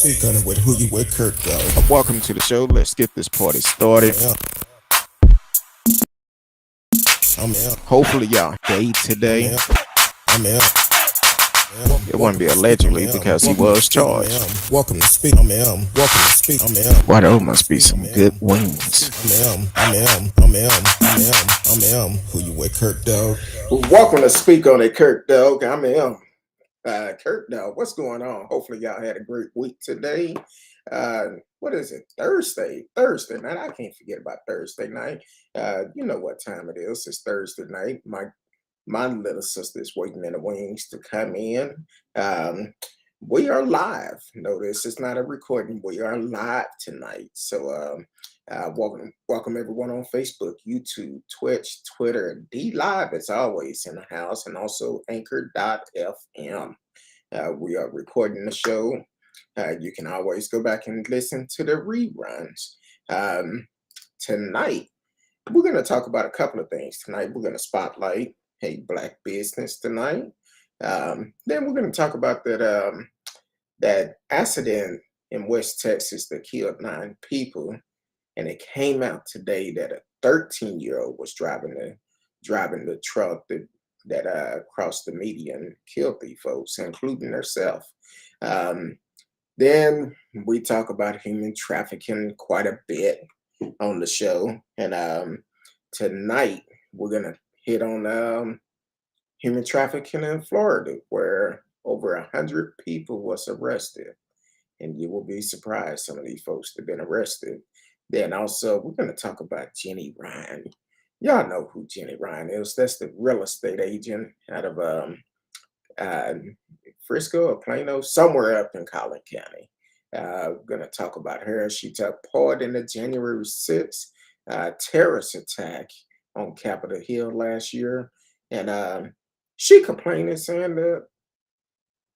speak on it with who you with, Curtdog. Welcome to the show. Let's get this party started. I'm out. Hopefully, y'all day today. I'm out. It wouldn't be allegedly because he was charged. Welcome to speak. I'm out. Welcome to speak. I'm out. Why those must be some good wings. I'm out. Who you with, Curtdog? Welcome to Speak on it, Curtdog. I'm him. Curtdog, what's going on? Hopefully, y'all had a great week today. What is it? Thursday, man. I can't forget about Thursday night. You know what time it is. It's Thursday night. My little sister's waiting in the wings to come in. We are live. Notice it's not a recording. We are live tonight. So welcome everyone on Facebook, YouTube, Twitch, Twitter, D Live as always in the house, and also Anchor.fm. We are recording the show. You can always go back and listen to the reruns. Tonight, we're going to talk about a couple of things. Tonight, we're going to spotlight Black business tonight. Then we're going to talk about that accident in West Texas that killed 9 people. And it came out today that a 13-year-old was driving the truck that crossed the median and killed these folks, including herself. Then we talk about human trafficking quite a bit on the show. And tonight we're going to hit on human trafficking in Florida, where over 100 people was arrested. And you will be surprised some of these folks that have been arrested. Then also we're going to talk about Jenny Ryan. Y'all know who Jenny Ryan is. That's the real estate agent out of Frisco or Plano, somewhere up in Collin County. We're going to talk about her. She took part in the January 6th terrorist attack on Capitol Hill last year. And she complained and saying that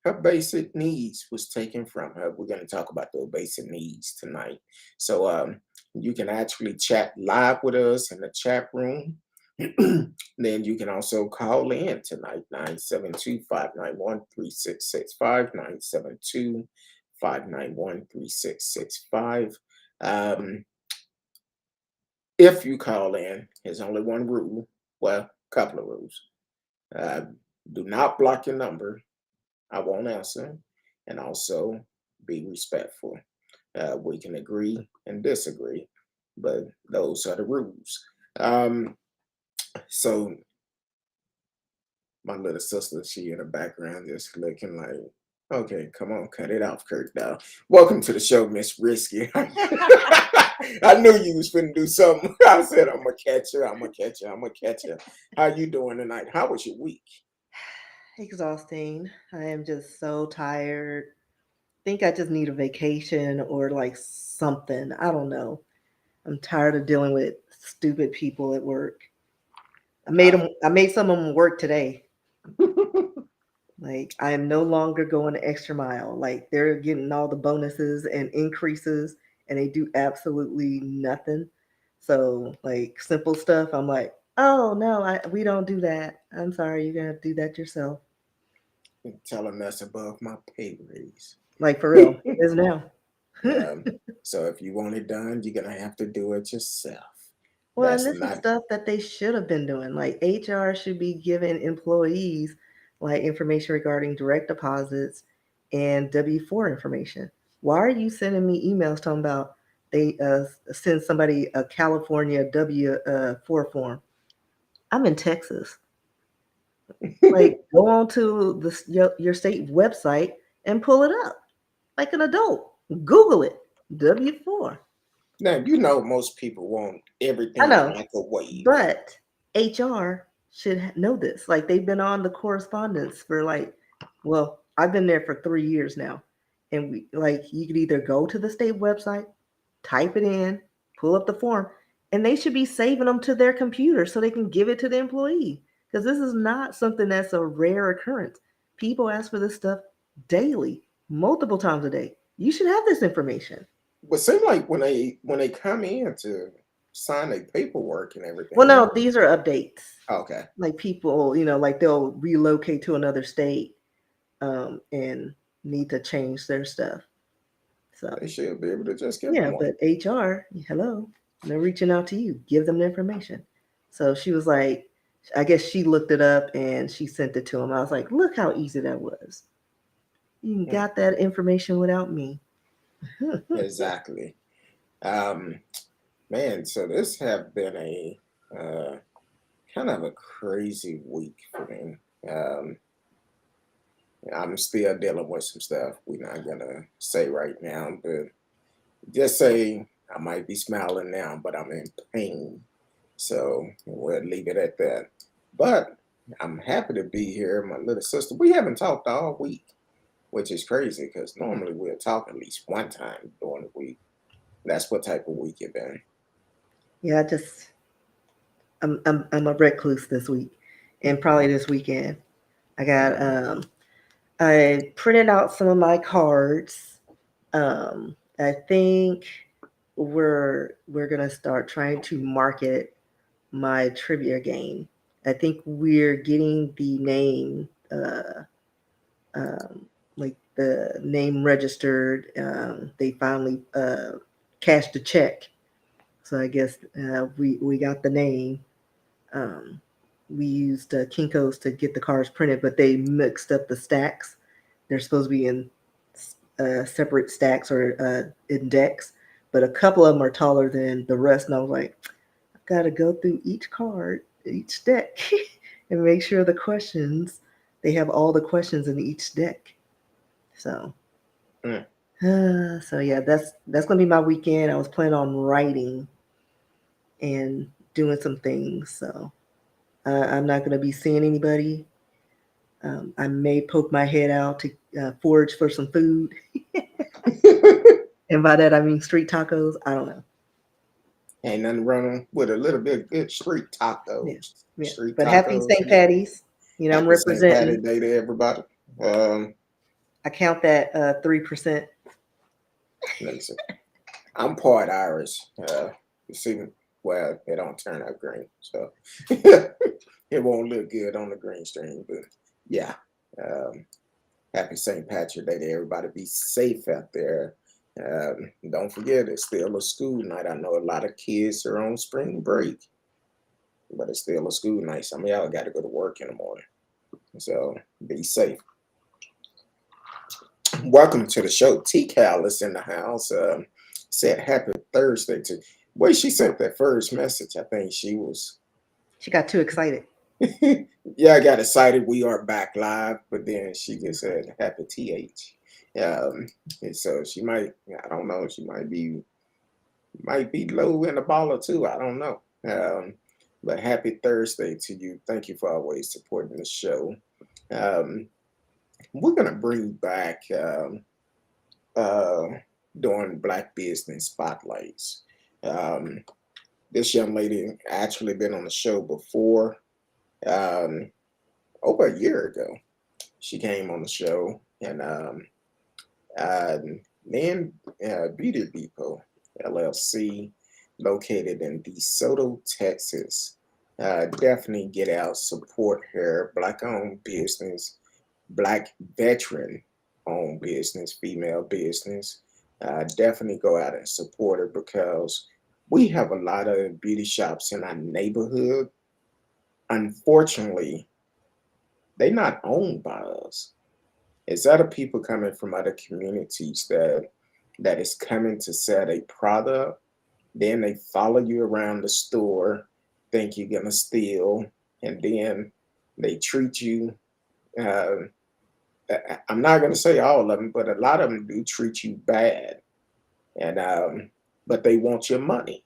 her basic needs was taken from her. We're going to talk about those basic needs tonight. So you can actually chat live with us in the chat room. Then you can also call in tonight, 972-591-3665, 972-591-3665. If you call in, there's only one rule. Well, a couple of rules. Do not block your number. I won't answer. And also be respectful. We can agree and disagree, but those are the rules. So my little sister, she in the background just looking like, okay, come on, cut it off, Curtdog. Welcome to the show, Miss Risky. I knew you was finna do something. I said, I'm gonna catch her. How you doing tonight? How was your week? Exhausting. I am just so tired. Think I just need a vacation or like something. I don't know. I'm tired of dealing with stupid people at work. I made some of them work today. Like I am no longer going the extra mile. Like they're getting all the bonuses and increases and they do absolutely nothing. So like simple stuff, I'm like, oh no, we don't do that. I'm sorry, you're gonna have to do that yourself. Telling that's above my pay raise. Like for real, is now. So if you want it done, you're gonna have to do it yourself. Well, That's and this is not stuff that they should have been doing. Like HR should be giving employees like information regarding direct deposits and W-4 information. Why are you sending me emails talking about they send somebody a California W-4 form? I'm in Texas. Like go on to your state website and pull it up like an adult. Google it. W-4. now. You know most people want I everything in a know. microwave. But HR should know this. Like they've been on the correspondence for like, well, I've been there for 3 years now. And we like you could either go to the state website, type it in, pull up the form, and they should be saving them to their computer so they can give it to the employee. Because this is not something that's a rare occurrence. People ask for this stuff daily, multiple times a day. You should have this information. But seem like when they come in to sign their paperwork and everything. Well, no, these are updates. Okay. Like people, like they'll relocate to another state and need to change their stuff. So They should be able to just give yeah, them one. but HR, hello, they're reaching out to you. Give them the information. So she was like, I guess she looked it up and she sent it to him. I was like, look how easy that was. You Mm, got that information without me. exactly. Um, man, so this have been a uh, kind of a crazy week for me. Um, I'm still dealing with some stuff we're not gonna say right now, but just say I might be smiling now, but I'm in pain. So we'll leave it at that. But I'm happy to be here, my little sister. We haven't talked all week, which is crazy because normally we'll talk at least one time during the week. That's what type of week it been. Yeah, I just I'm a recluse this week, and probably this weekend. I got I printed out some of my cards. I think we're gonna start trying to market my trivia game. I think we're getting the name, um, like the name registered. They finally cashed the check, so I guess we got the name. Um, we used Kinko's to get the cards printed, but they mixed up the stacks. They're supposed to be in separate stacks or in decks, but a couple of them are taller than the rest. And I was like, I've got to go through each card, each deck, and make sure the questions they have all the questions in each deck. So, Mm. so yeah, that's gonna be my weekend. I was planning on writing and doing some things, so I'm not gonna be seeing anybody. I may poke my head out to forage for some food, and by that I mean street tacos. I don't know. Ain't nothing wrong with a little bit of good street Yeah, tacos. yeah. Street But happy tacos. St. Patty's. You know, I'm Happy St. Patty representing. Day to everybody. Um, I count that 3%. let me see. I'm part Irish. You see, well, it don't turn out green, so it won't look good on the green screen. But yeah, um, happy St. Patrick Day to everybody. Be safe out there. Don't forget, it's still a school night. I know a lot of kids are on spring break, but it's still a school night. Some of y'all got to go to work in the morning, so be safe. Welcome to the show. T Cal is in the house. Said happy Thursday to. Well, she sent that first message. I think she was. She got too excited. Yeah, I got excited. We are back live, but then she just said happy TH. And so she might. I don't know. She might be low in the baller too. I don't know. But happy Thursday to you. Thank you for always supporting the show. Um, we're gonna bring back. Uh, doing Black Business Spotlights. Um, this young lady actually been on the show before, um, over a year ago. She came on the show, and uh, Man Beauty Depot LLC, located in DeSoto, Texas. Definitely get out, support her. Black-owned business, Black veteran-owned business, female business. Definitely go out and support her because we have a lot of beauty shops in our neighborhood. Unfortunately, they're not owned by us. It's other people coming from other communities that is coming to sell a product. Then they follow you around the store, think you're gonna steal, and then they treat you. Uh, I'm not gonna say all of them, but a lot of them do treat you bad, and but they want your money.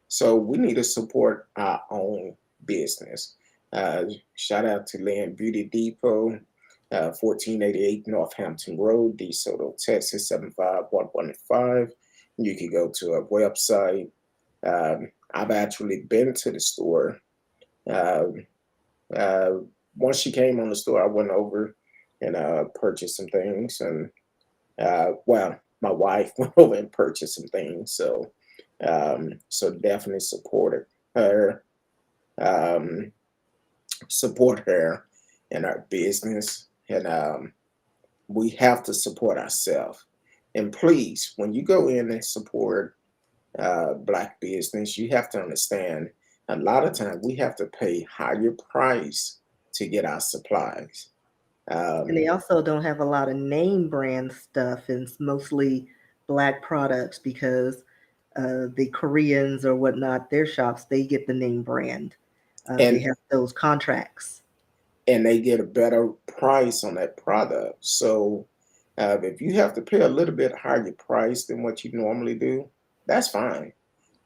So we need to support our own business. Uh, Shout out to Land Beauty Depot, 1488 Northampton Road, DeSoto, Texas, 75115. You can go to a website. I've actually been to the store. Um, uh, Once she came on the store, I went over and purchased some things. And well, my wife went over and purchased some things. So definitely her, um, support her in our business, and we have to support ourselves. And please, when you go in and support Black business, you have to understand a lot of time we have to pay higher price to get our supplies. And they Um, also don't have a lot of name brand stuff. And it's mostly black products because the Koreans or whatnot, their shops, they get the name brand. They and have those contracts. and they get a better price on that product. So if you have to pay a little bit higher price than what you normally do, that's fine.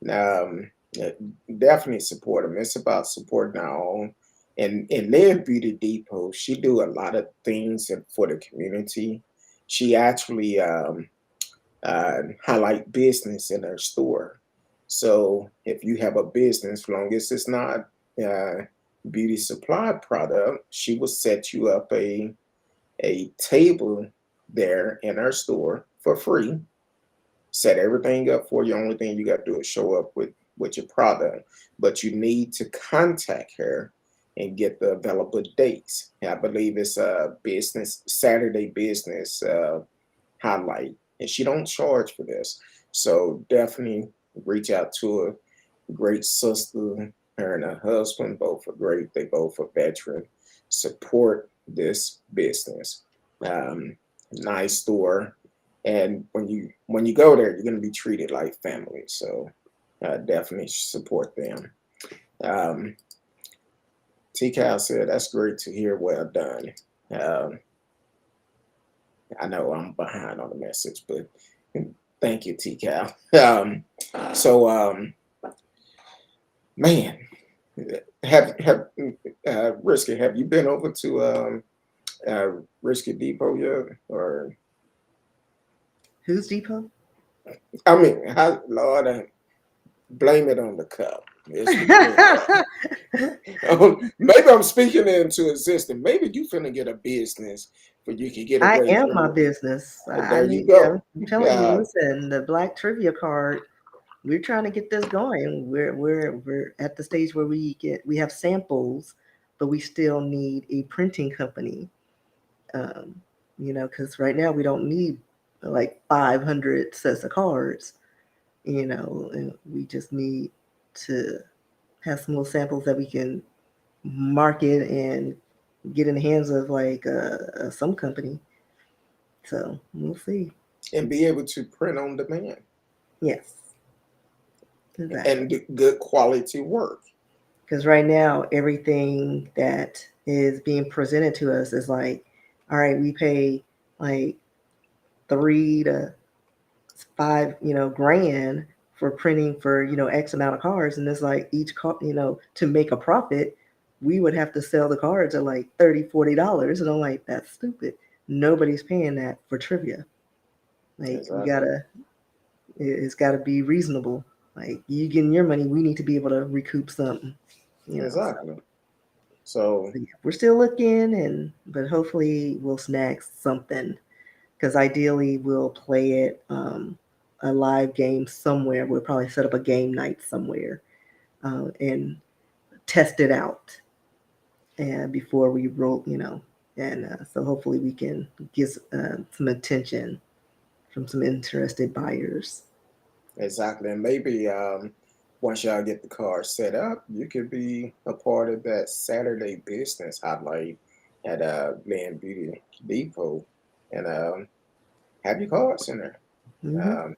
Yeah, definitely support them. It's about supporting our own. And Lead Beauty Depot, she do a lot of things for the community. She actually highlight business in her store. So if you have a business, as long as it's not uh, beauty supply product, she will set you up a table there in her store for free, set everything up for you. Only thing you got to do is show up with your product, but you need to contact her and get the available dates. I believe it's a business Saturday business highlight, and she don't charge for this. So definitely reach out to her. Great sister, her and her husband both are great. They both are veteran. Support this business. Nice store, and when you go there, you're gonna be treated like family. So definitely support them. Um, T. Cal said, "That's great to hear. Well done." Um, I know I'm behind on the message, but thank you, T. Cal. So, man, have Risky, have you been over to Risky Depot yet? Or Who's Depot? I mean, how, Lord, blame it on the cup. It's the green cup. Maybe I'm speaking it into existence. Maybe you finna get a business where you can get I away am from my the. business. I There you need, yeah, go. I'm telling you, Uh, listen, the Black Trivia card, we're trying to get this going. We're at the stage where we have samples, but we still need a printing company. Um, because right now we don't need like 500 sets of cards. And we just need to have some little samples that we can market and get in the hands of like some company. So we'll see. and be able to print on demand Yes, exactly. and do good quality work. Because right now, everything that is being presented to us is like, all right, we pay like 3 to 5, grand for printing for, X amount of cards. And it's like each card, to make a profit, we would have to sell the cards at like $30, $40. And I'm like, that's stupid. Nobody's paying that for trivia. Like, Exactly. it's gotta be reasonable. Like, you getting your money, we need to be able to recoup something, so. Exactly. So Yeah, we're still looking, but hopefully we'll snag something. Because ideally we'll play it a live game somewhere. We'll probably set up a game night somewhere and test it out, and before we roll, and so hopefully we can get some attention from some interested buyers. exactly, and maybe once y'all get the car set up, you could be a part of that Saturday business highlight at Land Beauty Depot, and have your cards in there. Because Um,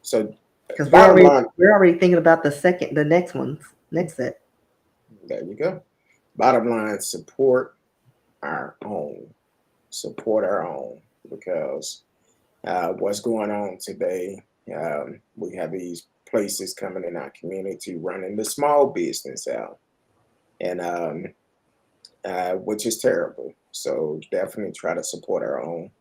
so, we're bottom already line, we're already thinking about the next set. there you go. Bottom line, our own, support our own, because what's going on today, we have these places coming in our community running the small business out, and which is terrible. So definitely try to support our own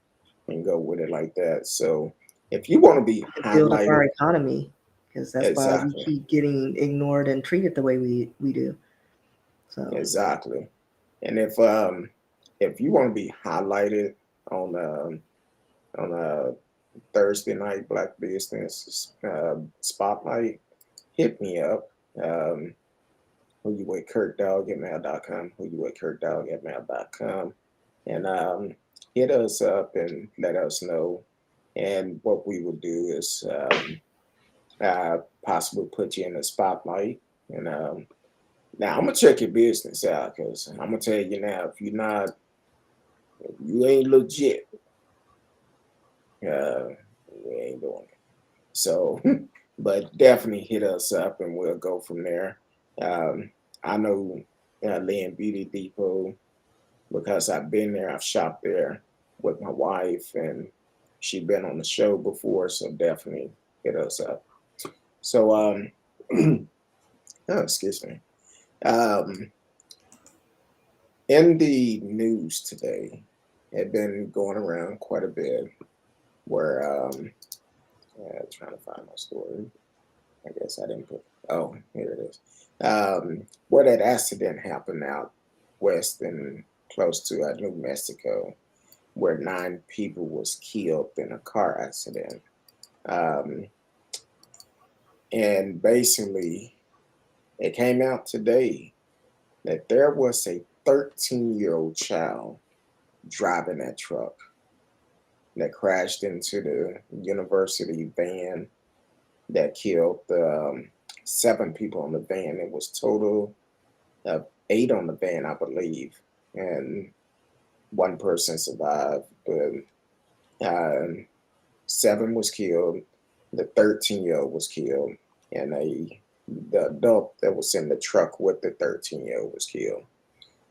and go with it like that. So if you want to be To build up our highlighted, economy, because that's why we exactly, keep getting ignored and treated the way we do. So exactly. And if you want to be highlighted on a Thursday night Black Business Spotlight, hit me up. Who you with Curtdog at mail.com, who you with Curtdog at mail.com, and hit us up and let us know. And what we would do is possibly put you in the spotlight. And now I'm gonna check your business out because I'm gonna tell you now, if you ain't legit, we ain't doing it. So, but definitely hit us up and we'll go from there. I know Lynn Beauty Depot because I've been there, I've shopped there with my wife, and she been on the show before, so definitely hit us up. So, oh, excuse me. Um, in the news today, had been going around quite a bit where trying to find my story. I guess I didn't put. Oh, here it is. Where that accident happened out west and close to New Mexico, where 9 people was killed in a car accident. Um, and basically, it came out today that there was a 13-year-old child driving that truck that crashed into the university van that killed 7 people on the van. It was total of 8 on the van, I believe, and one person survived, but 7 was killed. The 13-year-old was killed, and the adult that was in the truck with the 13-year-old was killed.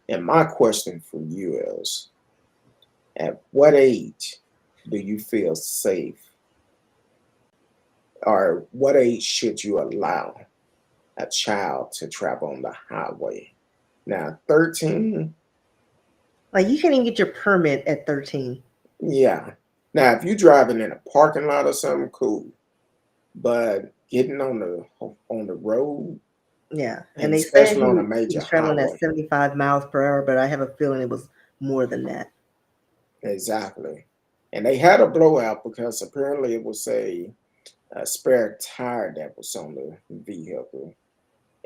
And my question for you is, at what age do you feel safe, or what age should you allow a child to travel on the highway? Now, 13, Like you can't even get your permit at 13. yeah. Now, if you're driving in a parking lot or something, cool. But getting on the road, Yeah. And and they said especially on a he major was traveling at highway, 75 miles per hour, but I have a feeling it was more than that. exactly. And they had a blowout because apparently it was a spare tire that was on the vehicle.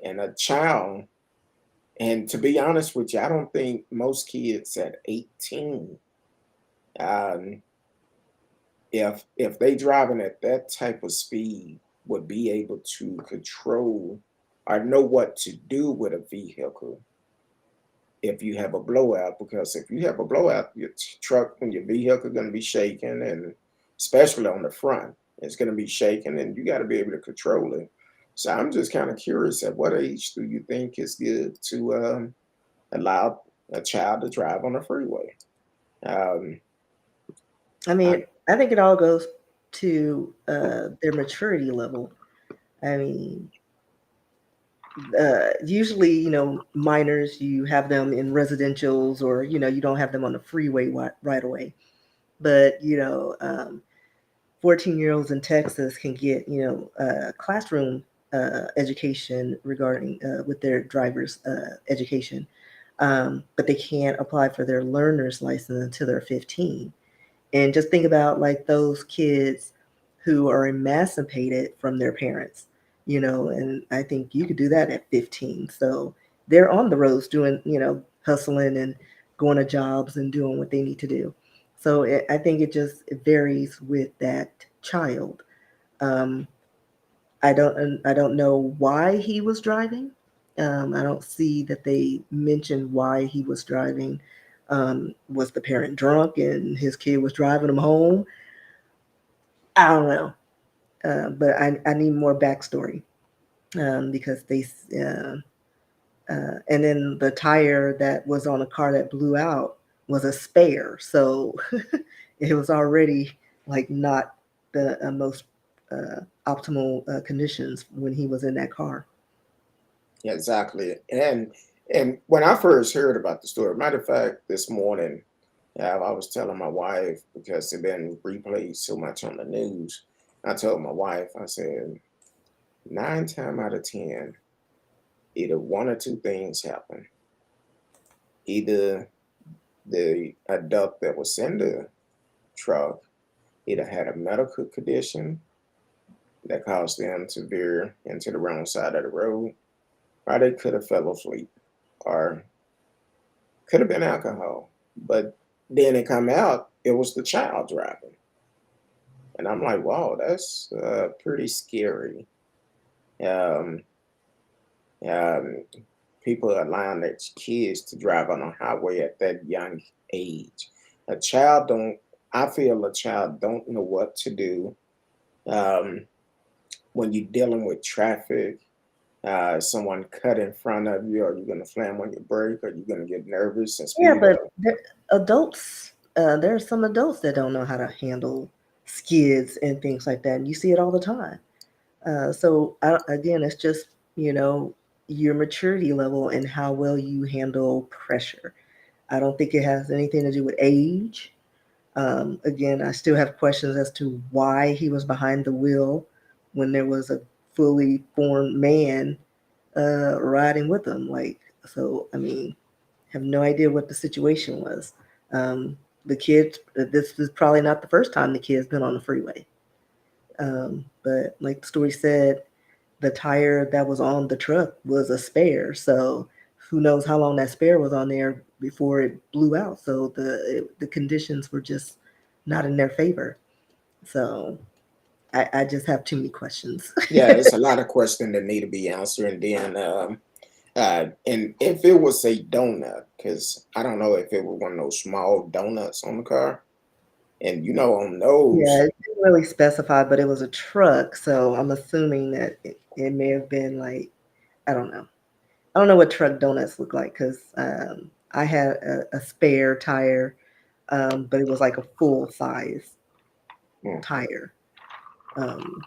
And a child, and to be honest with you, I don't think most kids at 18, um, if they driving at that type of speed, would be able to control or know what to do with a vehicle if you have a blowout. Because if you have a blowout, your truck and your vehicle are going to be shaking, and especially on the front, it's going to be shaking, and you got to be able to control it. So I'm just kind of curious, at what age do you think is good to allow a child to drive on a freeway? Um, I I, mean, I think it all goes to their maturity level. I mean, usually, minors, you have them in residentials or, you don't have them on the freeway right away. But, 14-year-olds in Texas can get, classroom education regarding with their driver's education. But they can't apply for their learner's license until they're 15. And just think about like those kids who are emancipated from their parents, and I think you could do that at 15. So they're on the roads doing, hustling and going to jobs and doing what they need to do. So I think it varies with that child. Um, I don't know why he was driving. I don't see that they mentioned why he was driving. Was the parent drunk and his kid was driving him home? I don't know, but I need more backstory because and then the tire that was on a car that blew out was a spare, so it was already like not the most optimal conditions when he was in that car. exactly. And when I first heard about the story, matter of fact, this morning, I was telling my wife, because it been replayed so much on the news. I told my wife, I said, 9 times out of 10, either one or two things happen. Either the adult that was in the truck either had a medical condition that caused them to veer into the wrong side of the road, or they could have fell asleep, or could have been alcohol. But then it come out, it was the child driving. And I'm like, wow, that's pretty scary. Um, um, People allowing their kids to drive on a highway at that young age. A child don't. I feel a child don't know what to do um, when you're dealing with traffic. Someone cut in front of you, or you're gonna slam on your brake, or you're gonna get nervous and Yeah, speed but up. adults, there are some adults that don't know how to handle skids and things like that. And you see it all the time. Again, it's just, you know, your maturity level and how well you handle pressure. I don't think it has anything to do with age. Again, I still have questions as to why he was behind the wheel when there was a fully formed man riding with him. I mean, have no idea what the situation was. The kids, this is probably not the first time the kid's been on the freeway. But like the story said, the tire that was on the truck was a spare. So who knows how long that spare was on there before it blew out. So the conditions were just not in their favor. So I just have too many questions. Yeah, it's a lot of questions that need to be answered. And then, and if it was a donut, because I don't know if it was one of those small donuts on the car, and on Yeah, those, it didn't really specify, but it was a truck. So I'm assuming that it may have been like, I don't know. I don't know what truck donuts look like because I had a spare tire, but it was like a full size mm, tire. Um,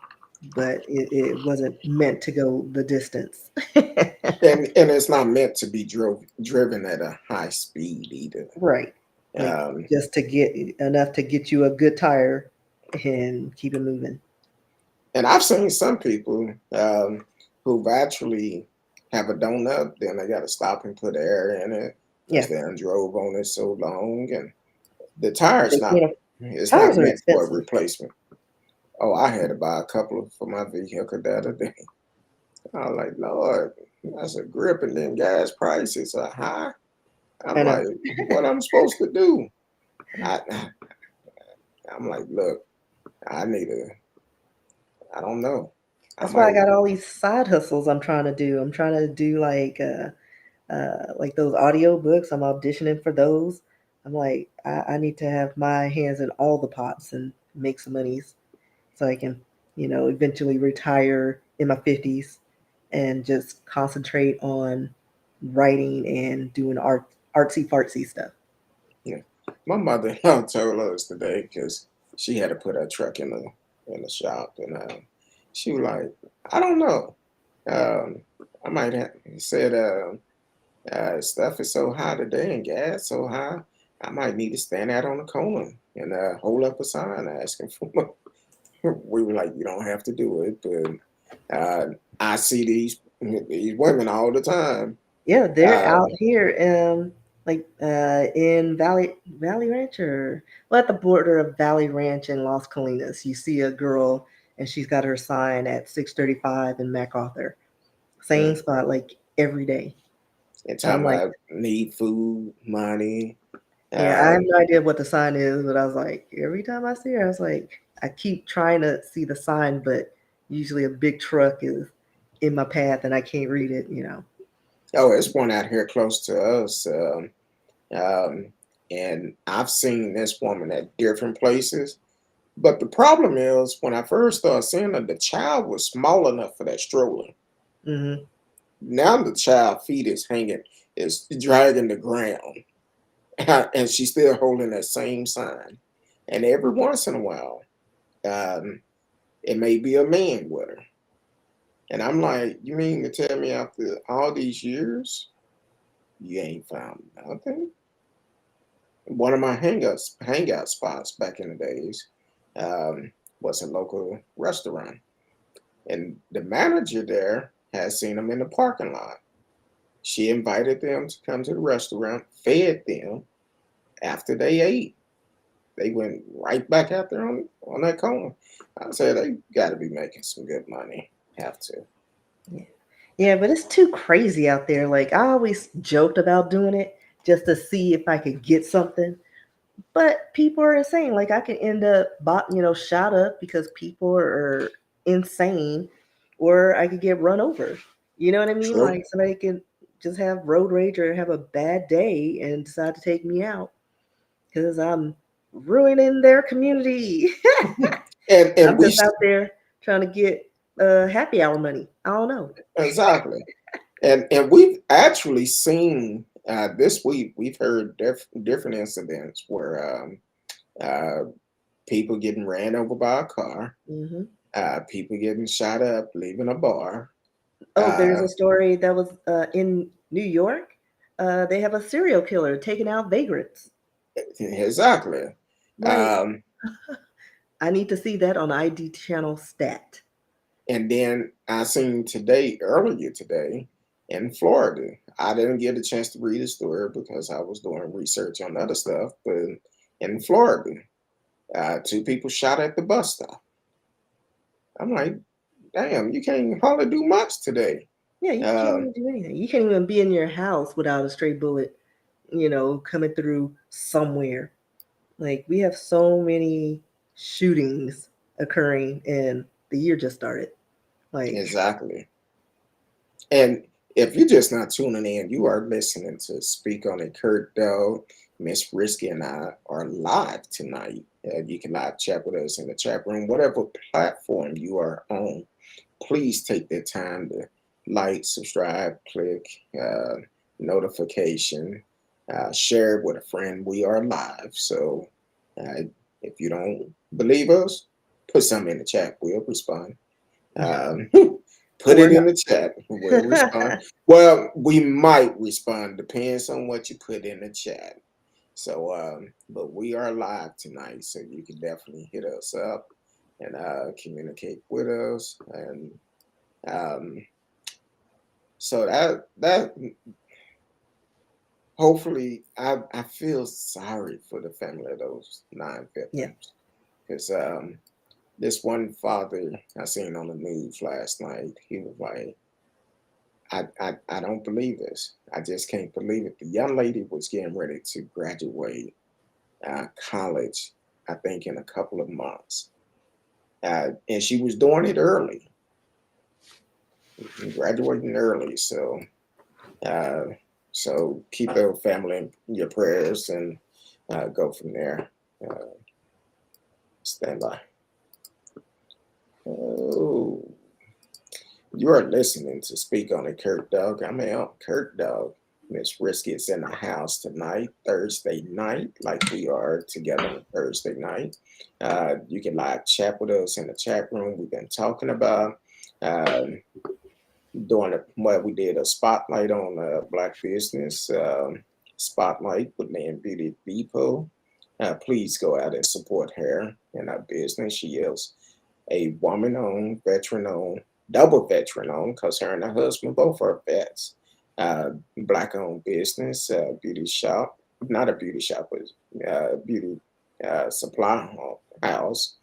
but it wasn't meant to go the distance. and it's not meant to be driven at a high speed either. Right. Like Um, just to get enough to get you a good tire and keep it moving. and I've seen some people who've actually have a donut, then they got to stop and put air in it because Yeah. they done drove on it so long, and the But tire's they not. can't. It's not Tires are meant for a expensive. replacement. Oh, I had to buy a couple for my vehicle the other day. I was like, Lord, that's a grip, and then gas prices are high. I'm I know. like, what I'm supposed to do? I, I'm like, look, I need a, I don't know. I That's why I might, got all these side hustles I'm trying to do. I'm trying to do like those audio books. I'm auditioning for those. I'm like, I need to have my hands in all the pots and make some monies so I can, eventually retire in my 50s and just concentrate on writing and doing artsy fartsy stuff. yeah. My mother-in-law told us today because she had to put her truck in the shop, and she was like, I don't know. Um, I might have said, stuff is so high today and gas so high. I might need to stand out on the corner and hold up a sign asking for money. We were like, you don't have to do it, but I see these women all the time. Yeah, they're out Um, here in Valley Ranch or well at the border of Valley Ranch and Las Colinas. You see a girl and she's got her sign at 635 in MacArthur. Same mm, spot like every day. and And I'm time like, I need food, money. yeah, I have Um, no idea what the sign is, but I was like, every time I see her, I was like, I keep trying to see the sign, but usually a big truck is in my path and I can't read it. oh, it's one out here close to us. Um, and I've seen this woman at different places. But the problem is, when I first started seeing her, the child was small enough for that stroller. Hmm. Now the child feet is hanging, is dragging the ground, and she's still holding that same sign. And every once in a while, um, it may be a man with her. And I'm like, you mean to tell me after all these years, you ain't found nothing? One of my hangout spots back in the days was a local restaurant, and the manager there had seen them in the parking lot. She invited them to come to the restaurant, fed them. After they ate, they went right back out there on that corner. I said they got to be making some good money. Have to. Yeah. Yeah, but it's too crazy out there. Like I always joked about doing it just to see if I could get something. But people are insane. Like I could end up, shot up because people are insane, or I could get run over. You know what I mean? True. Like somebody could just have road rage or have a bad day and decide to take me out because I'm ruining their community. And I'm we just out there trying to get happy hour money. I don't know. exactly. And we've actually seen this week. We've heard different incidents where uh, people getting ran over by a car, Hmm. people getting shot up, leaving a bar. Oh, there's Uh, a story that was in New York. They have a serial killer taking out vagrants. exactly. Like, Um, I need to see that on ID channel stat. and then I seen today, earlier today, in Florida. I didn't get a chance to read the story because I was doing research on other stuff. But in Florida, two people shot at the bus stop. I'm like, damn, you can't hardly do much today. Yeah, you can't Um, even do anything. You can't even be in your house without a stray bullet, coming through somewhere. Like, we have so many shootings occurring, and the year just started. Like, exactly. And if you're just not tuning in, you are listening to Speak on It. Curtdog, Miss Risky, and I are live tonight. You can live chat with us in the chat room, whatever platform you are on. Please take the time to like, subscribe, click notification, share it with a friend. We are live. So if you don't believe us, put something in the chat. We'll respond. Um, put or it in not. the chat. We'll respond. Well, we might respond. Depends on what you put in the chat. So, but we are live tonight, so you can definitely hit us up and communicate with us. And um, so that hopefully, I feel sorry for the family of those 9 Yeah. victims because this one father I seen on the news last night, he was like, I don't believe this. I just can't believe it. The young lady was getting ready to graduate college, I think, in a couple of months. And she was doing it early, graduating early. Uh, so keep her family in your prayers and go from there. Uh, stand by. Oh, you are listening to Speak on It, Curtdog. I'm out, Curtdog. Miss Risky is in the house tonight, Thursday night, like we are together on Thursday night. You can live chat with us in the chat room. We've been talking about um, well, we did a spotlight on Black business, spotlight with Land Beauty Depot. Please go out and support her in her business. She is a woman owned, veteran owned, double veteran owned, because her and her husband both are vets. Black owned business, beauty shop, not a beauty shop, but beauty supply house.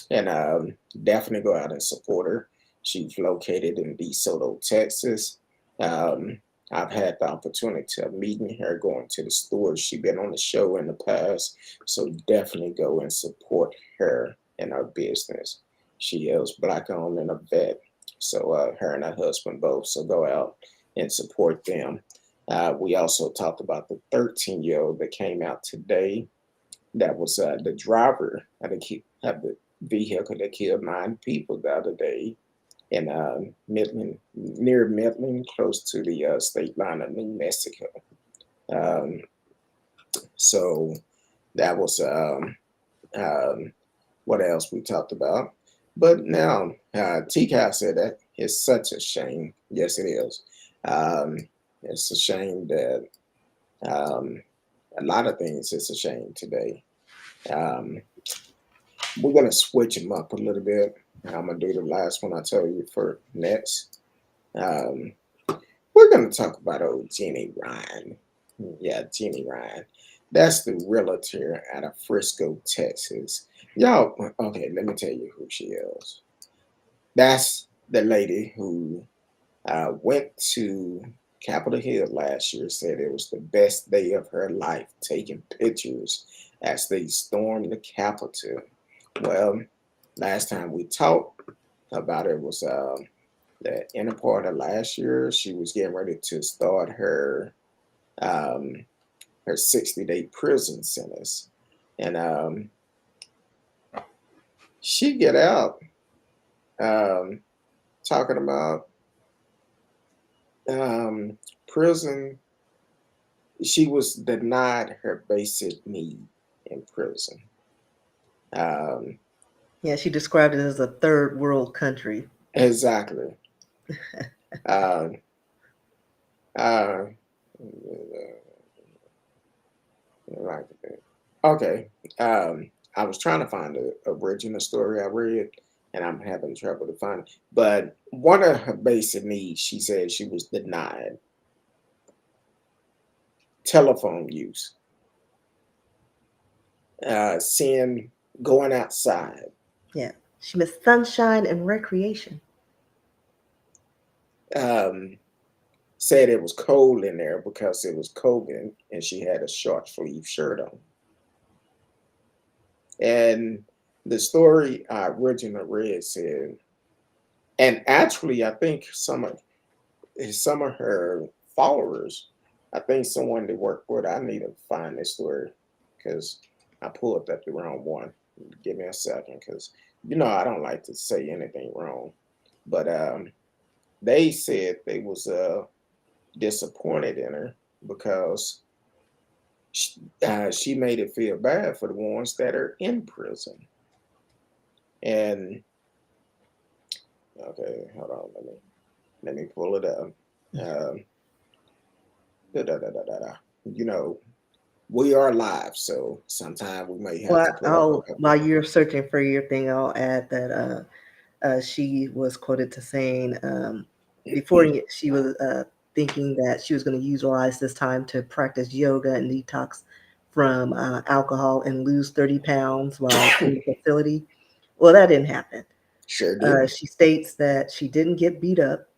And definitely go out and support her. She's located in DeSoto, Texas. Um, I've had the opportunity of meeting her, going to the stores. She's been on the show in the past, so definitely go and support her in her business. She is black owned and a vet, so her and her husband both. So go out and support them. We also talked about the 13-year-old that came out today. That was the driver of the vehicle that killed 9 people the other day in Midland, near Midland, close to the state line of New Mexico. Um, so that was um, what else we talked about. But now, TCAS said that it's such a shame. Yes, it is. Um, it's a shame that um, a lot of things. It's a shame today. Um, we're gonna switch them up a little bit. I'm gonna do the last one I tell you for next. Um, we're gonna talk about old Jenny Ryan. Yeah, Jenny Ryan. That's the realtor out of Frisco, Texas. Y'all, okay, let me tell you who she is. That's the lady who went to Capitol Hill last year, said it was the best day of her life, taking pictures as they stormed the Capitol. Well, last time we talked about it was the inner part of last year. She was getting ready to start um, her 60-day prison sentence, and she get out um, talking about um, prison. She was denied her basic need in prison. Um, Yeah, she described it as a third world country. exactly. Um, uh, like, okay. I was trying to find the original story I read, and I'm having trouble to find it. But one of her basic needs, she said she was denied telephone use, seeing going outside. Yeah. She missed sunshine and recreation. Um, said it was cold in there because it was COVID and she had a short sleeve shirt on. And the story I originally read said, and actually, I think some of her followers, I think someone they work with. I need to find this story because I pulled up the wrong one. Give me a second, because I don't like to say anything wrong. But they said they was disappointed in her because she made it feel bad for the ones that are in prison. And okay, hold on, let me pull it up. Um, da, da, da, da, da, da. You know, we are live, so sometimes we may have Well, to pull up a I'll couple. while you're searching for your thing, I'll add that she was quoted to saying before she was thinking that she was going to utilize this time to practice yoga and detox from alcohol and lose 30 pounds while in the facility. Well, that didn't happen. Sure didn't. She states that she didn't get beat up.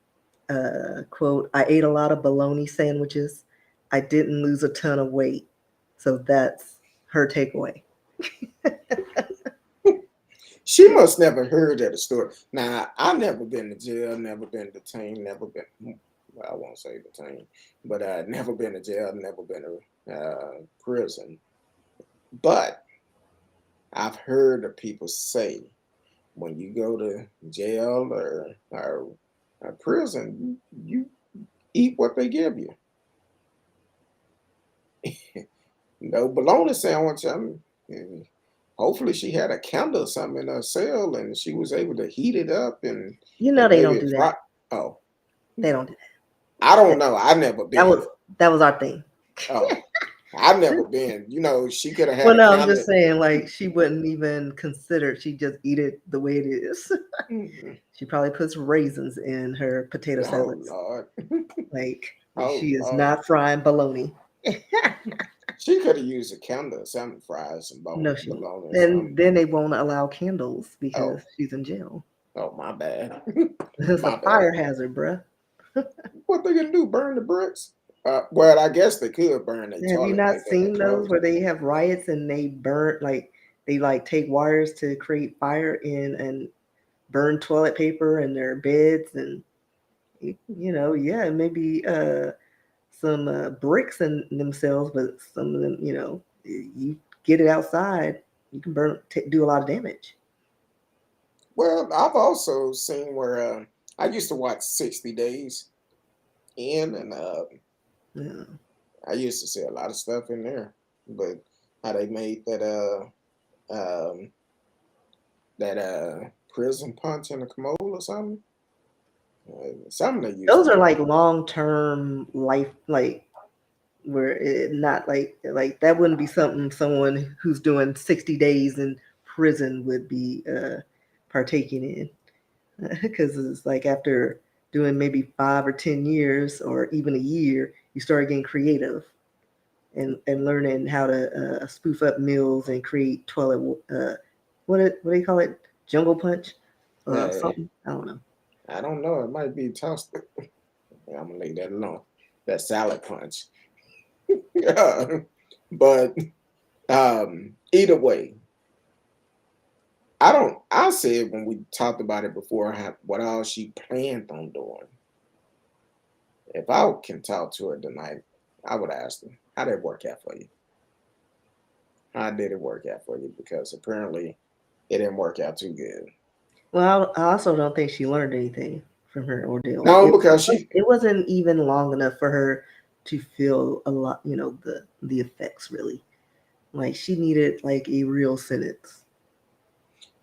Quote, I ate a lot of bologna sandwiches. I didn't lose a ton of weight. So that's her takeaway. She must never heard of the story. Now, I've never been to jail, never been detained, never been, well, I won't say detained, but never been to jail, never been to prison. But I've heard of people say when you go to jail or prison, you eat what they give you. No bologna sandwich. Hopefully she had a candle or something in her cell and she was able to heat it up You know and they maybe don't it do fry. that. Oh, They don't do I that. don't know. I've never That been. was that was our thing. Oh, I've never been. She could have had Well, a no, I'm candle. just saying, like, she wouldn't even consider. She just eat it the way it is. Mhm. She probably puts raisins in her potato Oh salads. Lord. Like, Oh she is Lord. not frying bologna. She could have used a candle or something, fried some No, she won't. bologna or And something. then they won't allow candles because Oh, she's in jail. oh, my bad. It's a My bad. fire hazard, bruh. What they gonna do? Burn the bricks? Well, I guess they could burn their Have you toilet not paper and their seen those clothes. where they have riots and they burn like they like take wires to create fire in and burn toilet paper in their beds and yeah, maybe some bricks in themselves, but some of them, you get it outside, you can do a lot of damage. Well, I've also seen where I used to watch 60 Days in, and Yeah. I used to see a lot of stuff in there. But how they made that prison punch in the commode or something, something they used to Those are do. like long term life, like where it not like that wouldn't be something someone who's doing 60 days in prison would be partaking in. Because it's like after doing maybe 5 or 10 years or even a year, you start getting creative and learning how to spoof up meals and create toilet. What do you call it? Jungle punch or Uh, something? I don't know. I don't know. It might be tossed. I'm gonna leave that alone. That salad punch. Yeah, but Either way, I said when we talked about it before, what all she planned on doing. If I can talk to her tonight, I would ask her, how did it work out for you? How did it work out for you? Because apparently it didn't work out too good. Well, I also don't think she learned anything from her ordeal. Like No, because she, it wasn't even long enough for her to feel a lot, the effects really. Like she needed like a real sentence.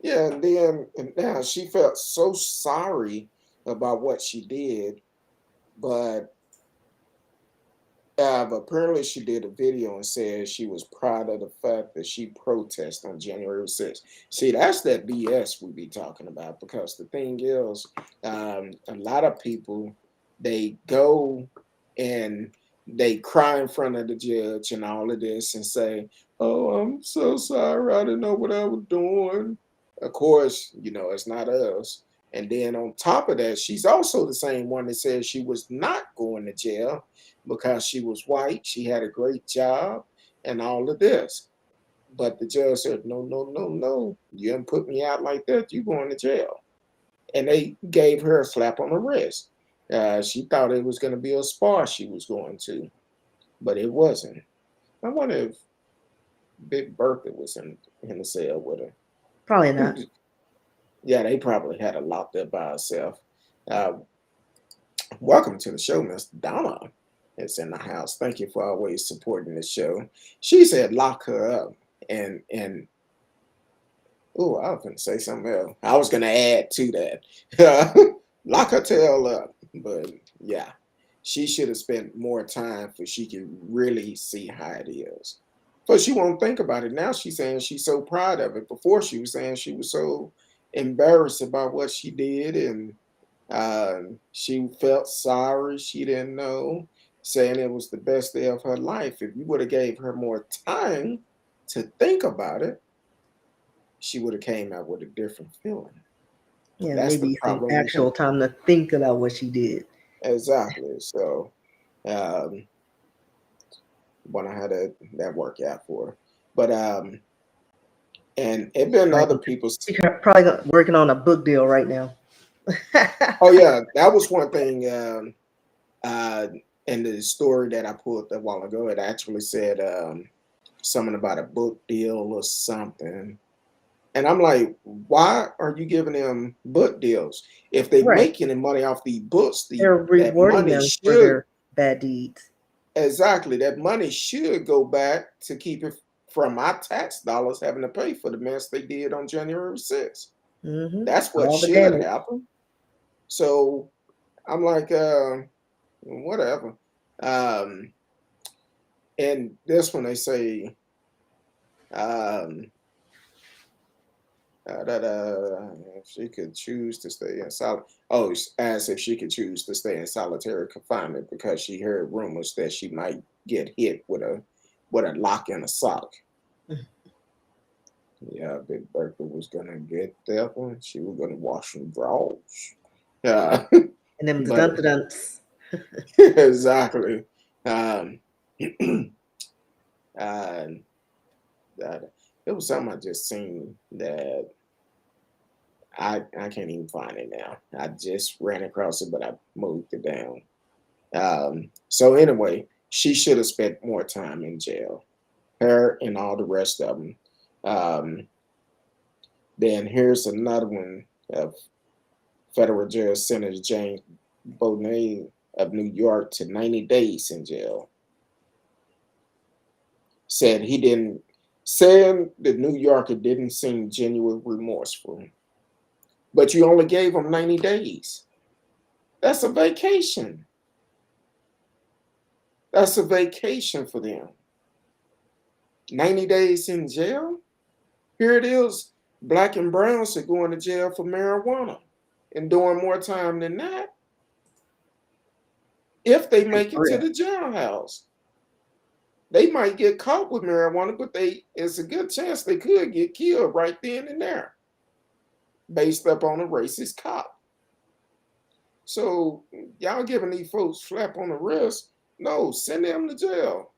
yeah, and now she felt so sorry about what she did, but apparently she did a video and said she was proud of the fact that she protested on January 6th. See, that's that BS we be talking about because the thing is, a lot of people, they go and they cry in front of the judge and all of this and say, oh, I'm so sorry. I didn't know what I was doing. Of course, it's not us. And then on top of that, she's also the same one that says she was not going to jail because she was white, she had a great job, and all of this. But the judge said, no, no, no, no. You didn't put me out like that. You going to jail. And they gave her a slap on the wrist. She thought it was going to be a spa she was going to, but it wasn't. I wonder if Big Bertha was in the cell with her. Probably not. Yeah, they probably had her locked up by herself. Uh, Welcome to the show, Miss Donna. It's in the house. Thank you for always supporting the show. She said lock her up. And oh, I was gonna say something else. I was gonna add to that. Lock her tail up. But yeah, she should have spent more time so she could really see how it is. But she won't think about it. Now she's saying she's so proud of it. Before she was saying she was so embarrassed about what she did and she felt sorry. She didn't know, saying it was the best day of her life. If you would have gave her more time to think about it, she would have came out with a different feeling. Yeah, That's the maybe some problem we actual have. time to think about what she did. Exactly. So, um, wonder how that work out for her. But and it been other people. She's probably working on a book deal right now. Oh yeah, that was one thing. Uh, in the story that I pulled a while ago, it actually said something about a book deal or something. And I'm like, why are you giving them book deals? If they Right. make any money off these books, They're that rewarding money them for should their bad deeds. exactly that money should go back to keep it from my tax dollars having to pay for the mess they did on January 6th. That's what All the should damage. happen. So I'm like, whatever. Um, and this one they say um, that if she could choose to stay in as if she could choose to stay in solitary confinement because she heard rumors that she might get hit with a lock and a sock. Yeah, Big Bertha was gonna get that one. She was gonna wash some drawers. Yeah, And them but dunts. exactly. Um, uh, that it was something I just seen that I can't even find it now. I just ran across it, but I moved it down. So anyway, she should have spent more time in jail. Her and all the rest of them. Um, then here's another one of federal judge Senator James Bonet of New York to 90 days in jail. Said he didn't. Saying the New Yorker didn't seem genuinely remorseful, but you only gave him 90 days. That's a vacation. That's a vacation for them. 90 days in jail? Here it is. Black and browns are going to jail for marijuana and doing more time than that if they make it For to real. the jailhouse. They might get caught with marijuana, but it's a good chance they could get killed right then and there based up on a racist cop. So y'all giving these folks slap on the wrist? No, send them to jail.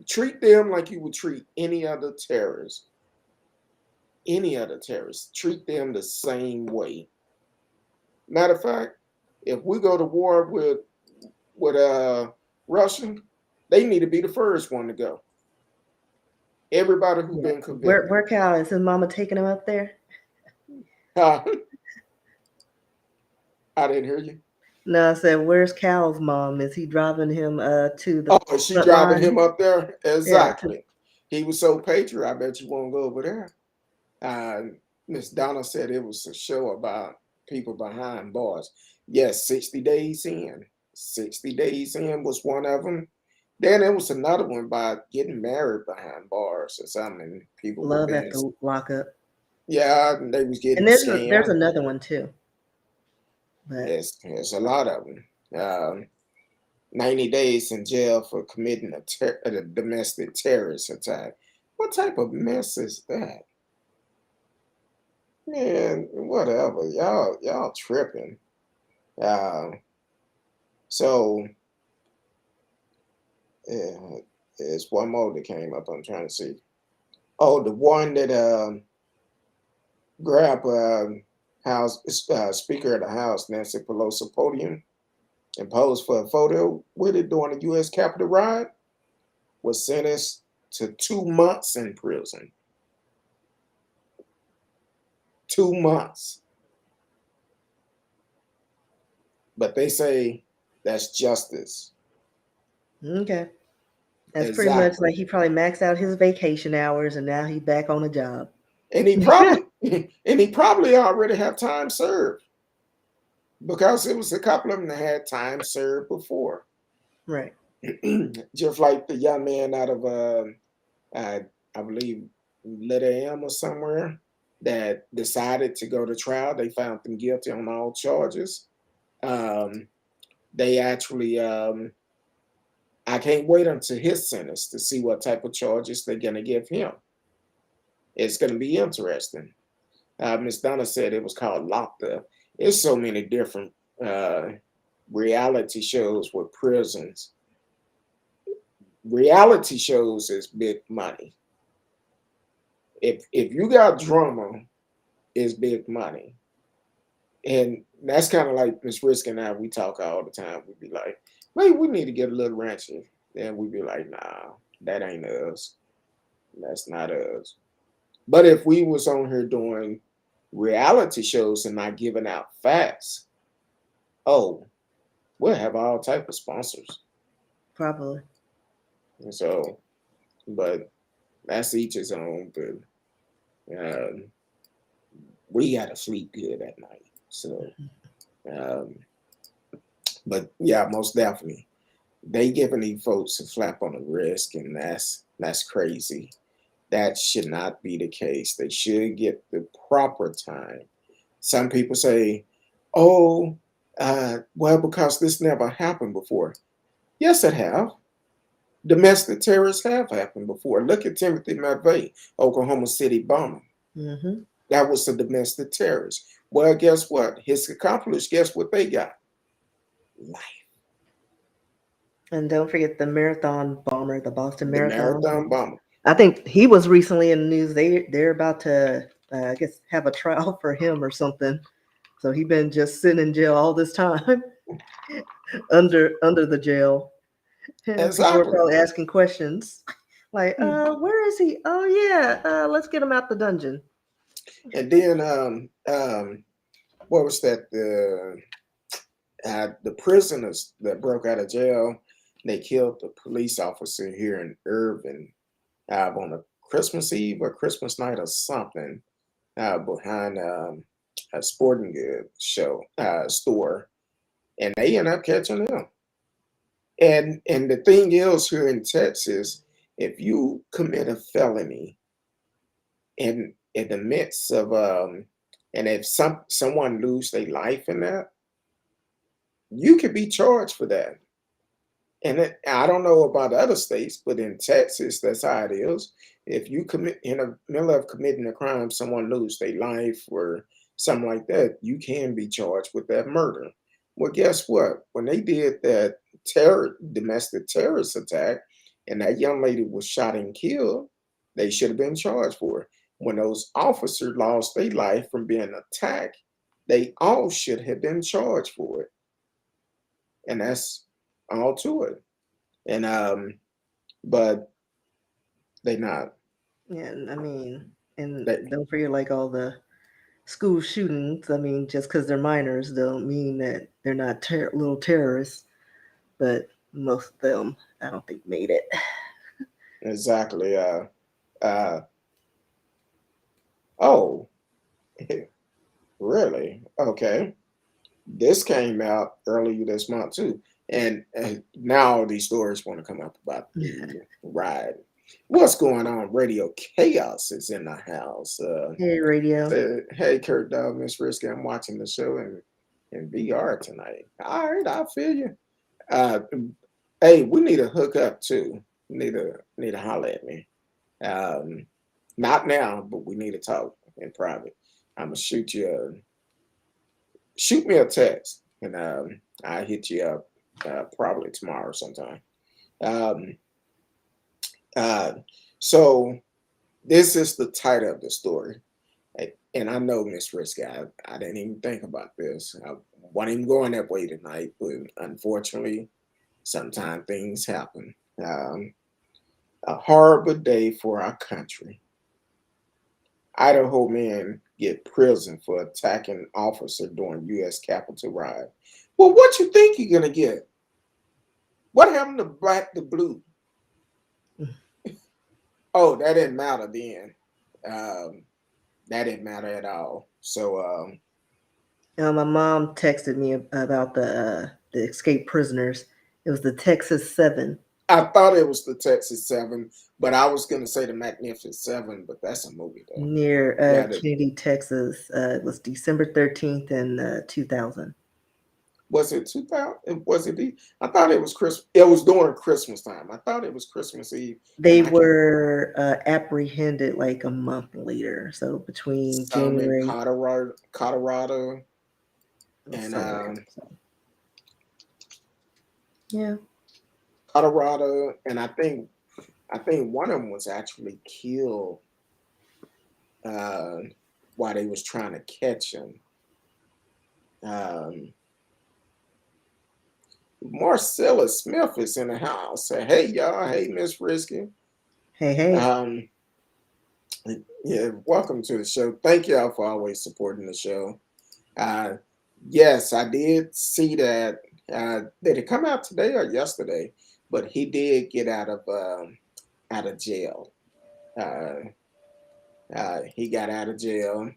Treat them like you would treat any other terrorist. Any other terrorist. Treat them the same way. Matter of fact, if we go to war with Russia, they need to be the first one to go. Everybody who's Yeah. been convicted. Where Cal is his mama taking him up there? Uh, I didn't hear you. No, I said, where's Cal's mom? Is he driving him to the Oh, is she front driving line? him up there? Yeah. Exactly. He was so patriot. I bet you won't go over there. Miss Donna said it was a show about people behind bars. Yes, 60 Days In. 60 Days In was one of them. Then there was another one about getting married behind bars or something. People were Love being, after lockup. yeah, they was And getting there's scammed. another one too. But There's a lot of them. 90 days in jail for committing a domestic terrorist attack. What type of mess is that? Man, whatever. Y'all tripping. Uh, so yeah, there's one more that came up. I'm trying to see. Oh, the one that grabbed House Speaker of the House Nancy Pelosi podium and posed for a photo with it during the U.S. Capitol riot was sentenced to 2 months in prison. 2 months. But they say that's justice. okay. That's pretty much Exactly. like he probably maxed out his vacation hours and now he's back on the job. And he probably and he probably already have time served because it was a couple of them that had time served before. Right. Just like the young man out of I believe Little M or somewhere that decided to go to trial. They found them guilty on all charges. Um, they actually I can't wait until his sentence to see what type of charges they're gonna give him. It's gonna be interesting. Miss Donna said it was called Locked Up. There's so many different uh, reality shows with prisons. Reality shows is big money. If you got drama, it's big money. And that's kind of like Miss Risk and I, we talk all the time. We'd be like, maybe we need to get a little ranchy. Then we'd be like, nah, that ain't us. That's not us. But if we was on here doing reality shows and not giving out facts, oh, we'll have all type of sponsors. Probably. And so, but that's each his own. But we gotta sleep good at night. So, um, but yeah, most definitely, they giving these folks a slap on the wrist, and that's crazy. That should not be the case. They should get the proper time. Some people say, "Oh, well, because this never happened before." Yes, it have. Domestic terrorists have happened before. Look at Timothy McVeigh, Oklahoma City bombing. Mm-hmm. That was a domestic terrorist. Well, guess what? His accomplice, guess what they got? Life. And don't forget the marathon bomber, the Boston The Marathon. marathon bomber. I think he was recently in the news. They're about to, I guess, have a trial for him or something. So he been just sitting in jail all this time under the jail. And people were Exactly. probably asking questions like, Hmm. where is he? Oh yeah, let's get him out the dungeon. And then what was that? The prisoners that broke out of jail, they killed the police officer here in Irving on a Christmas Eve or Christmas night or something behind a sporting goods show store, and they end up catching him. And the thing is, here in Texas, if you commit a felony in the midst of and if someone lose their life in that, you could be charged for that. And I don't know about other states, but in Texas, that's how it is. If you commit in the middle of committing a crime, someone lose their life or something like that, you can be charged with that murder. Well, guess what? When they did that domestic terrorist attack, and that young lady was shot and killed, they should have been charged for it. When those officers lost their life from being attacked, they all should have been charged for it. And that's all to it. And but they not. Yeah, and I mean, and They don't forget like all the school shootings. I mean, just because they're minors don't mean that they're not little terrorists. But most of them, I don't think made it. exactly. Uh. Oh, really? Okay. This came out earlier this month too, and now all these stories want to come up about the ride. What's going on? Radio Chaos is in the house. Hey, radio. Hey, Curtdog, Miss Risky, I'm watching the show in VR tonight. All right, I feel you. Uh, hey, we need to hook up too. Need to holler at me. Um, Not now, but we need to talk in private. I'm gonna shoot me a text, and I'll hit you up probably tomorrow sometime. Um, uh, so this is the title of the story. And I know, Miss Risky, I didn't even think about this. I wasn't even going that way tonight, but unfortunately, sometimes things happen. A horrible day for our country. Idaho men get prison for attacking officer during U.S. Capitol riot. Well, what you think you're gonna get? What happened to Black to Blue? Oh, that didn't matter then. Um, that didn't matter at all. So My mom texted me about the escaped prisoners. It was the Texas Seven I thought it was the Texas Seven, but I was gonna say the Magnificent Seven, but that's a movie though. near Yeah, Kennedy, Texas. It was December 13th in 2000. was it 2000? Was it? I thought it was Christmas. It was during Christmas time. I thought it was Christmas Eve, and They I can were apprehended like a month later, so between some in January Colorado, and somewhere. So yeah, Colorado, and I think one of them was actually killed uh, while they was trying to catch him. Um, Marcella Smith is in the house. Say, hey y'all, hey Miss Risky. hey, hey. Um, yeah, welcome to the show. Thank y'all for always supporting the show. Uh, yes, I did see that. Did it come out today or yesterday? But he did get out of jail. Uh, he got out of jail,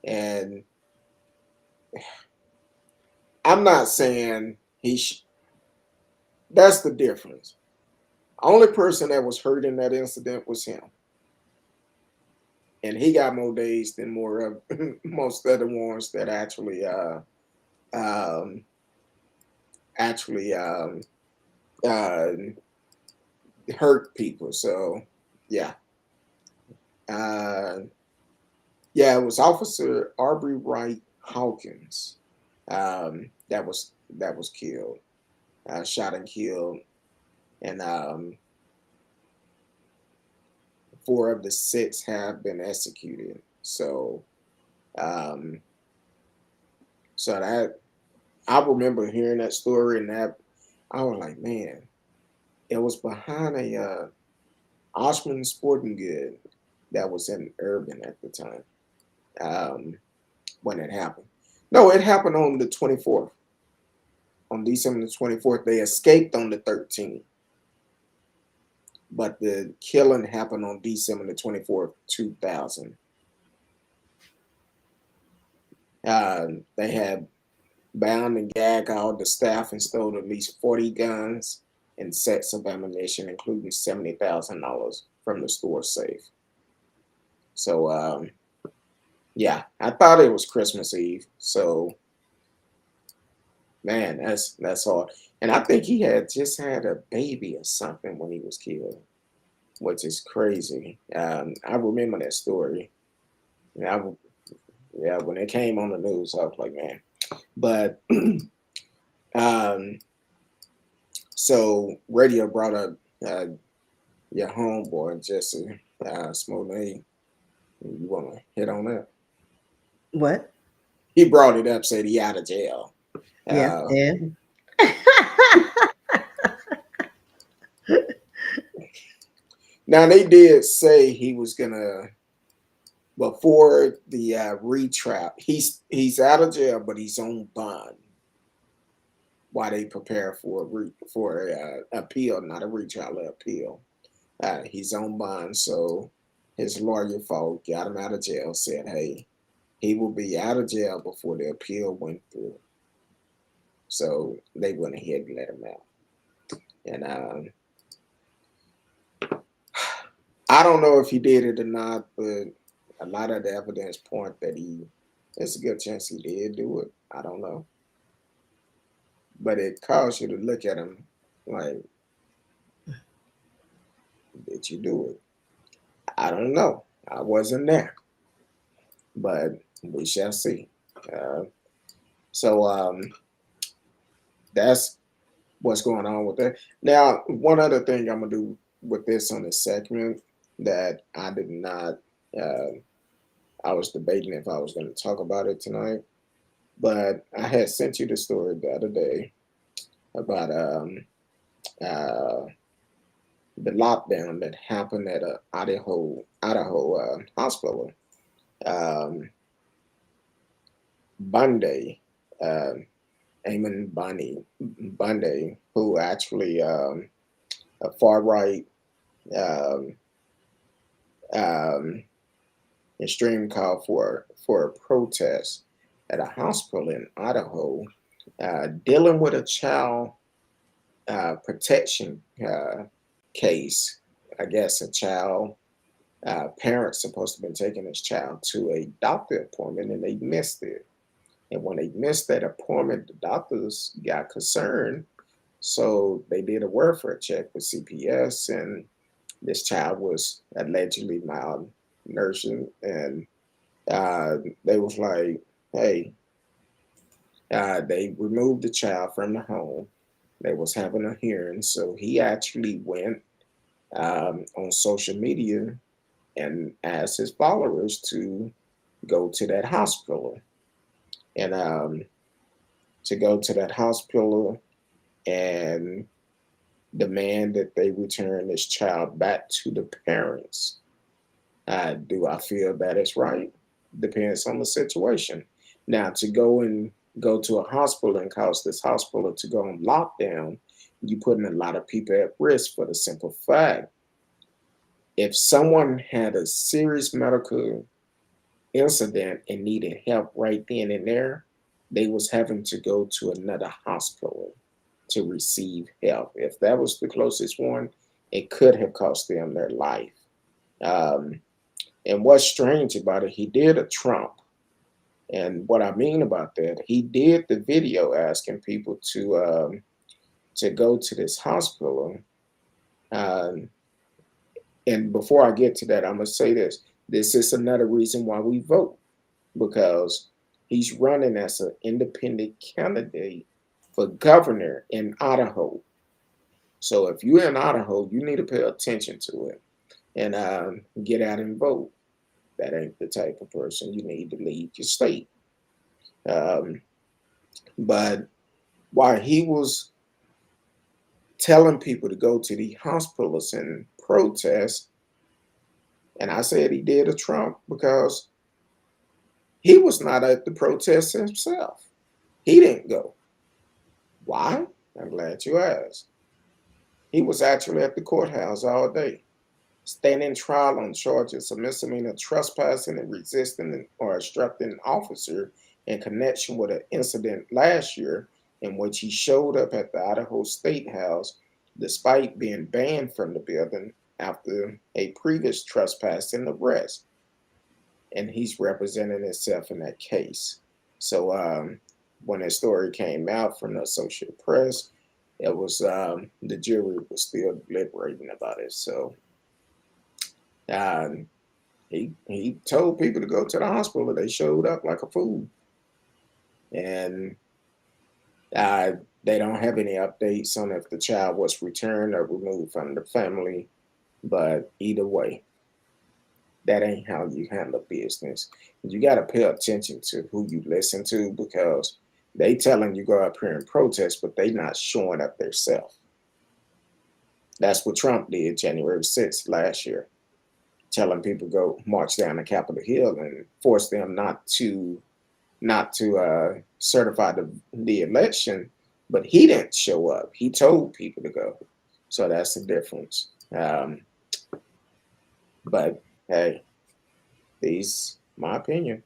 and I'm not saying that's the difference. Only person that was hurt in that incident was him, and he got more days than more of most of the ones that um, actually uh, hurt people. So yeah, uh, yeah, it was Officer Aubrey Wright Hawkins that was killed, shot and killed, and four of the six have been executed. Um, so that I remember hearing that story, and that I was like, man, it was behind a Osman Sporting Good that was in Urban at the time when it happened. No, it happened on the 24th. On December the 24th, they escaped on the 13th, but the killing happened on December the 24th, 2000. They had bound and gagged all the staff and stole at least 40 guns and sets of ammunition, including $70,000 from the store safe. So, yeah, I thought it was Christmas Eve. So, man, that's hard. And I think he had just had a baby or something when he was killed, which is crazy. I remember that story. And yeah, when it came on the news, I was like, man. But um, so radio brought up uh, your homeboy Jesse Smollett. You want to hit on that? What? He brought it up, said he out of jail. Yeah, Uh, and Now they did say he was gonna before the retrap. He's out of jail, but he's on bond while they prepare for appeal, not a retrial, appeal. He's on bond, so his lawyer folk got him out of jail. Said, "Hey, he will be out of jail before the appeal went through." So they went ahead and let him out. And I don't know if he did it or not, but a lot of the evidence point that there's a good chance he did do it. I don't know. But it caused you to look at him like, did you do it? I don't know. I wasn't there, but we shall see. Uh, so that's what's going on with that. Now, one other thing I'm gonna do with this on this segment that I did not. Uh, I was debating if I was going to talk about it tonight, but I had sent you the story the other day about uh, the lockdown that happened at a Idaho hospital. Um, Bundy, uh, Eamon Bundy, who actually a far right um, um, extreme call for a protest at a hospital in Idaho, dealing with a child protection case. I guess a child parents supposed to have been taking this child to a doctor appointment and they missed it. And when they missed that appointment, the doctors got concerned. So they did a welfare check with CPS, and this child was allegedly malnourished. And they was like, hey, they removed the child from the home. They was having a hearing. So he actually went on social media and asked his followers to go to that hospital and to go to that hospital and demand that they return this child back to the parents. Do I feel that is right? Depends on the situation. Now, to go to a hospital and cause this hospital to go on lockdown, you're putting a lot of people at risk for the simple fact if someone had a serious medical incident and needed help right then and there, they was having to go to another hospital to receive help. If that was the closest one, it could have cost them their life. Um, and what's strange about it, he did a Trump. And what I mean about that, he did the video asking people to go to this hospital. Um, and before I get to that, I'm gonna say this: this is another reason why we vote because he's running as an independent candidate for governor in Idaho. So if you're in Idaho, you need to pay attention to it and get out and vote. That ain't the type of person you need to lead your state. Um, but while he was telling people to go to the hospitals and protest, and I said he did a Trump because he was not at the protest himself. He didn't go. Why? I'm glad you asked. He was actually at the courthouse all day, standing trial on charges of misdemeanor trespassing and resisting or obstructing an officer in connection with an incident last year in which he showed up at the Idaho State House despite being banned from the building after a previous trespassing arrest. And he's representing himself in that case. So when that story came out from the Associated Press, it was the jury was still deliberating about it. So um, he told people to go to the hospital. They showed up like a fool, and They don't have any updates on if the child was returned or removed from the family. But either way, that ain't how you handle business. You got to pay attention to who you listen to, because they telling you go up here and protest, but they not showing up themselves. That's what Trump did January 6th last year, telling people go march down the Capitol Hill and force them not to certify the election, but he didn't show up. He told people to go. So that's the difference. But hey, these my opinion.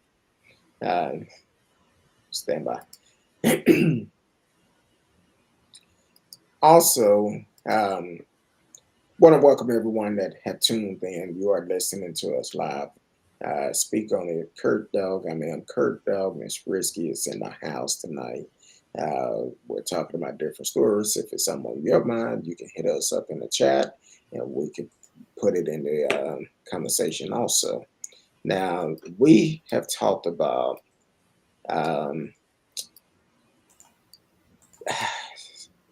Uh, Stand by. Also, want to welcome everyone that have tuned in. You are listening to us live. Speak on it, Curtdog. I mean, Curtdog. Miss Risky is in the house tonight. We're talking about different stories. If it's something on your mind, you can hit us up in the chat, and we can put it in the conversation also. Now, we have talked about um,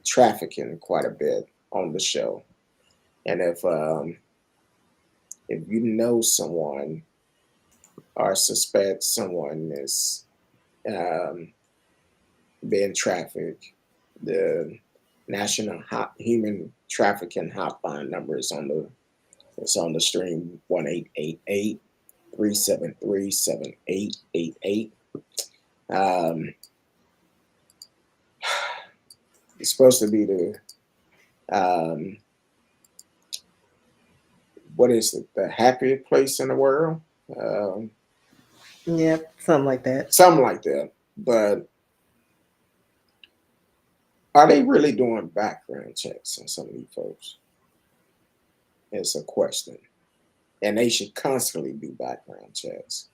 trafficking quite a bit on the show, and if you know someone or suspect someone is um, being trafficked, the Human Trafficking Hotline number is on the stream 1-888-373-7888. Um, it's supposed to be the um, what is it? The happiest place in the world. Um, Yeah, something like that. Something like that. But are they really doing background checks on some of these folks? It's a question. And they should constantly do background checks,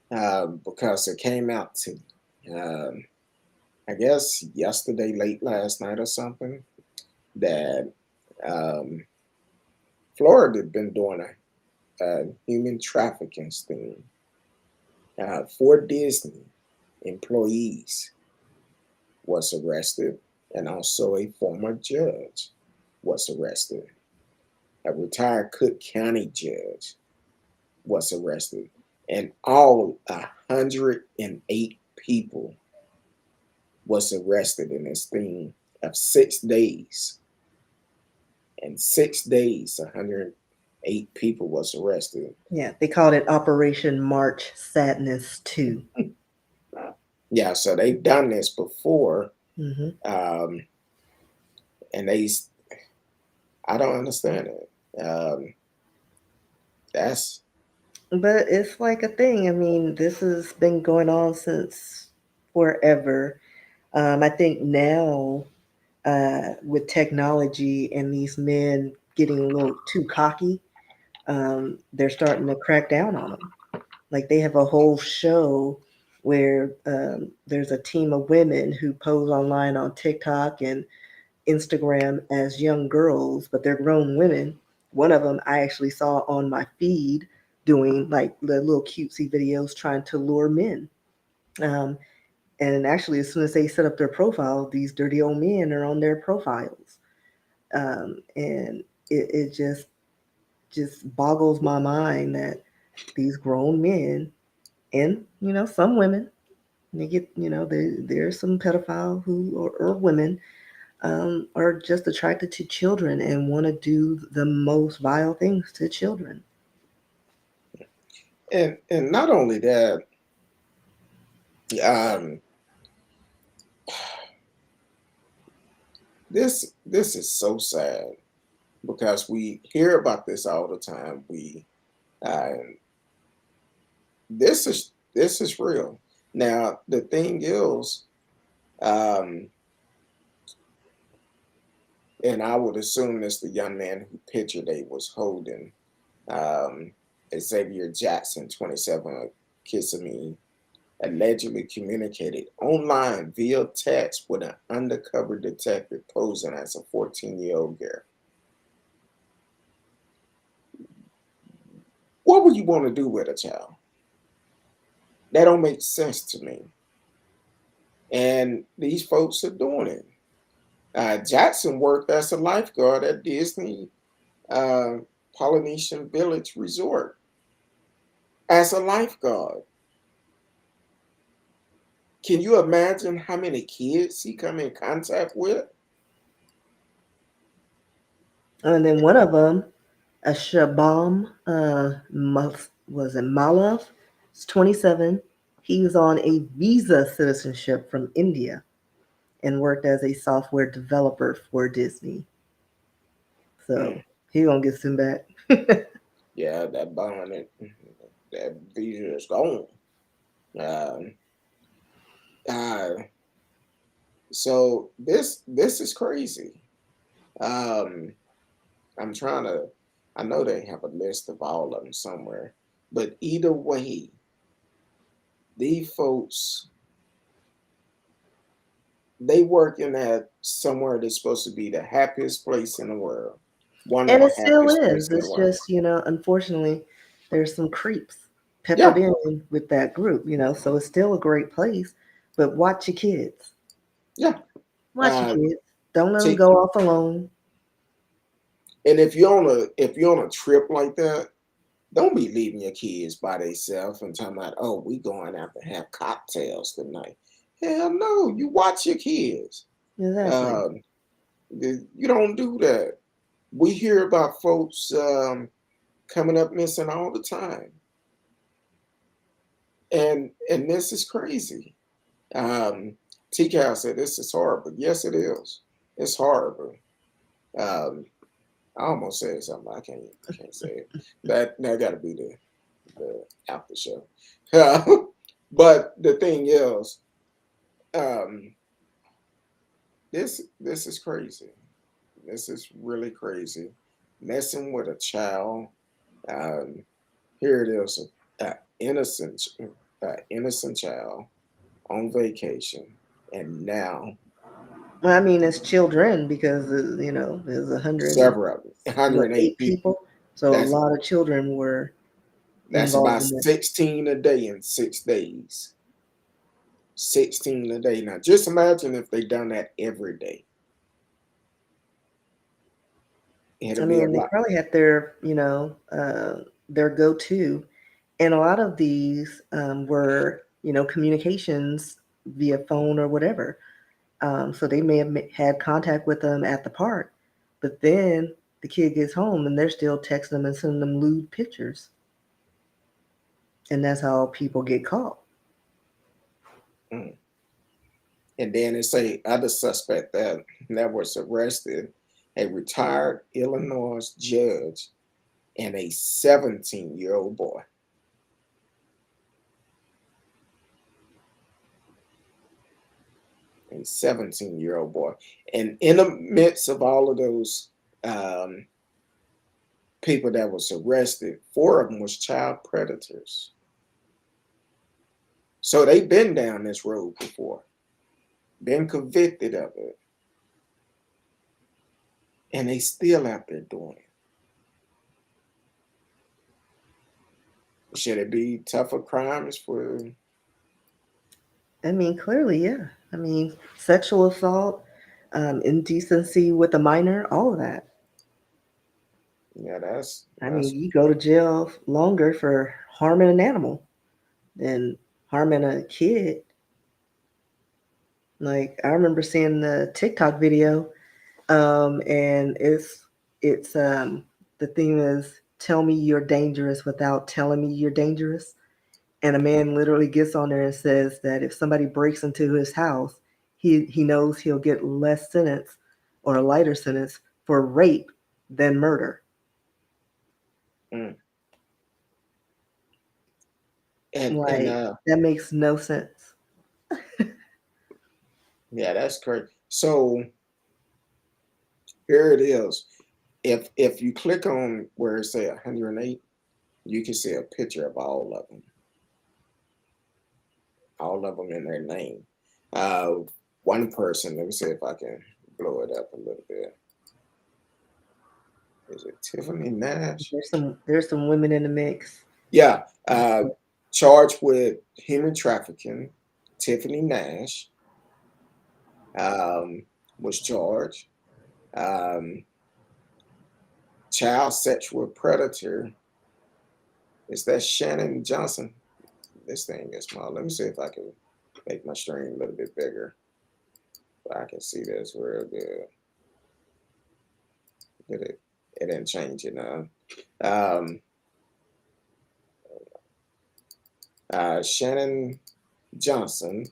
because it came out to, um, I guess, yesterday, late last night or something, that um, Florida had been doing a human trafficking sting. 4 Disney employees was arrested, and also a former judge was arrested. A retired Cook County judge was arrested, and all 108 people was arrested in this thing of 6 days. In 6 days, 108 people was arrested. Yeah, they called it Operation March Sadness 2. Yeah, so they've done this before, Hmm. um, and I don't understand it. That's But it's like a thing. I mean, this has been going on since forever. I think now, with technology and these men getting a little too cocky, they're starting to crack down on them. Like they have a whole show where there's a team of women who pose online on TikTok and Instagram as young girls, but they're grown women. One of them I actually saw on my feed doing like the little cutesy videos trying to lure men. Um, and actually, as soon as they set up their profile, these dirty old men are on their profiles. And it just boggles my mind that these grown men and some women, they get there's some pedophile who or women are just attracted to children and want to do the most vile things to children. and not only that, um, this is so sad, because we hear about this all the time. Uh, this is real. Now the thing is, um, and I would assume this the young man who picture they was holding, um, Xavier Jackson, 27, kissing me, allegedly communicated online via text with an undercover detective posing as a 14-year-old girl. What would you want to do with a child? That don't make sense to me. And these folks are doing it. Jackson worked as a lifeguard at Disney uh, Polynesian Village Resort as a lifeguard. Can you imagine how many kids he come in contact with? And then one of them, a Shabam, was it Malov? He's 27. He was on a visa citizenship from India and worked as a software developer for Disney. Mm, So he gonna get some back. yeah, that bond, that visa is gone. Um, uh, so this is crazy. Um, I'm trying to. I know they have a list of all of them somewhere, but either way, these folks they working at somewhere that's supposed to be the happiest place in the world, one of And the it still happiest is. places in the It's world. just, unfortunately, there's some creeps peppered Yeah, in with that group, so it's still a great place. But watch your kids. yeah. Watch your Uh, kids. Don't let them take go off alone. and if you're on a trip like that, don't be leaving your kids by themselves and talking about, oh, we going out to have cocktails tonight. Hell no, you watch your kids. Exactly. Um, you don't do that. We hear about folks coming up missing all the time, and this is crazy. Um, Cal said this is horrible. Yes, it is. It's horrible. Um, I almost said something. I can't say it. That got to be the after show. But the thing is, um, this is crazy. This is really crazy. Messing with a child. Um, Here it is, an innocent child on vacation, and now Well, I mean, it's children because there's several of them, 108 8 people. people, so a That's lot of children were that's involved about in this. 16 a day in 6 days. 16 a day. Now, just imagine if they done that every day. I It'll be a mean, they lot. probably had their go-to, and a lot of these were communications via phone or whatever. So they may have had contact with them at the park, but then the kid gets home and they're still texting them and sending them lewd pictures, and that's how people get caught. Mm. And then it say other suspect that was arrested, a retired Illinois judge and a 17-year-old boy. A 17-year-old boy. And in the midst of all of those um, people that was arrested, 4 of them was child predators. So they've been down this road before, been convicted of it, and they still out there doing it. Should it be tougher crimes for? I mean, clearly, yeah. I mean, sexual assault, indecency with a minor, all of that. Yeah, that's I mean, that's you go to jail longer for harming an animal than harming a kid. Like I remember seeing the TikTok video, and it's the theme is tell me you're dangerous without telling me you're dangerous. And a man literally gets on there and says that if somebody breaks into his house, he knows he'll get less sentence or a lighter sentence for rape than murder. mm. And Like that makes no sense. yeah, that's correct. So here it is. If you click on where it say 108, you can see a picture of all of them in their name. Uh, One person, let me see if I can blow it up a little bit. Is it Tiffany Nash? There's some women in the mix. Yeah, charged with human trafficking, Tiffany Nash, um, was charged. Um, Child sexual predator. Is that Shannon Johnson? This thing is small. Let me see if I can make my screen a little bit bigger. So I can see this real good. Did it? It didn't change it now. Um, Shannon Johnson,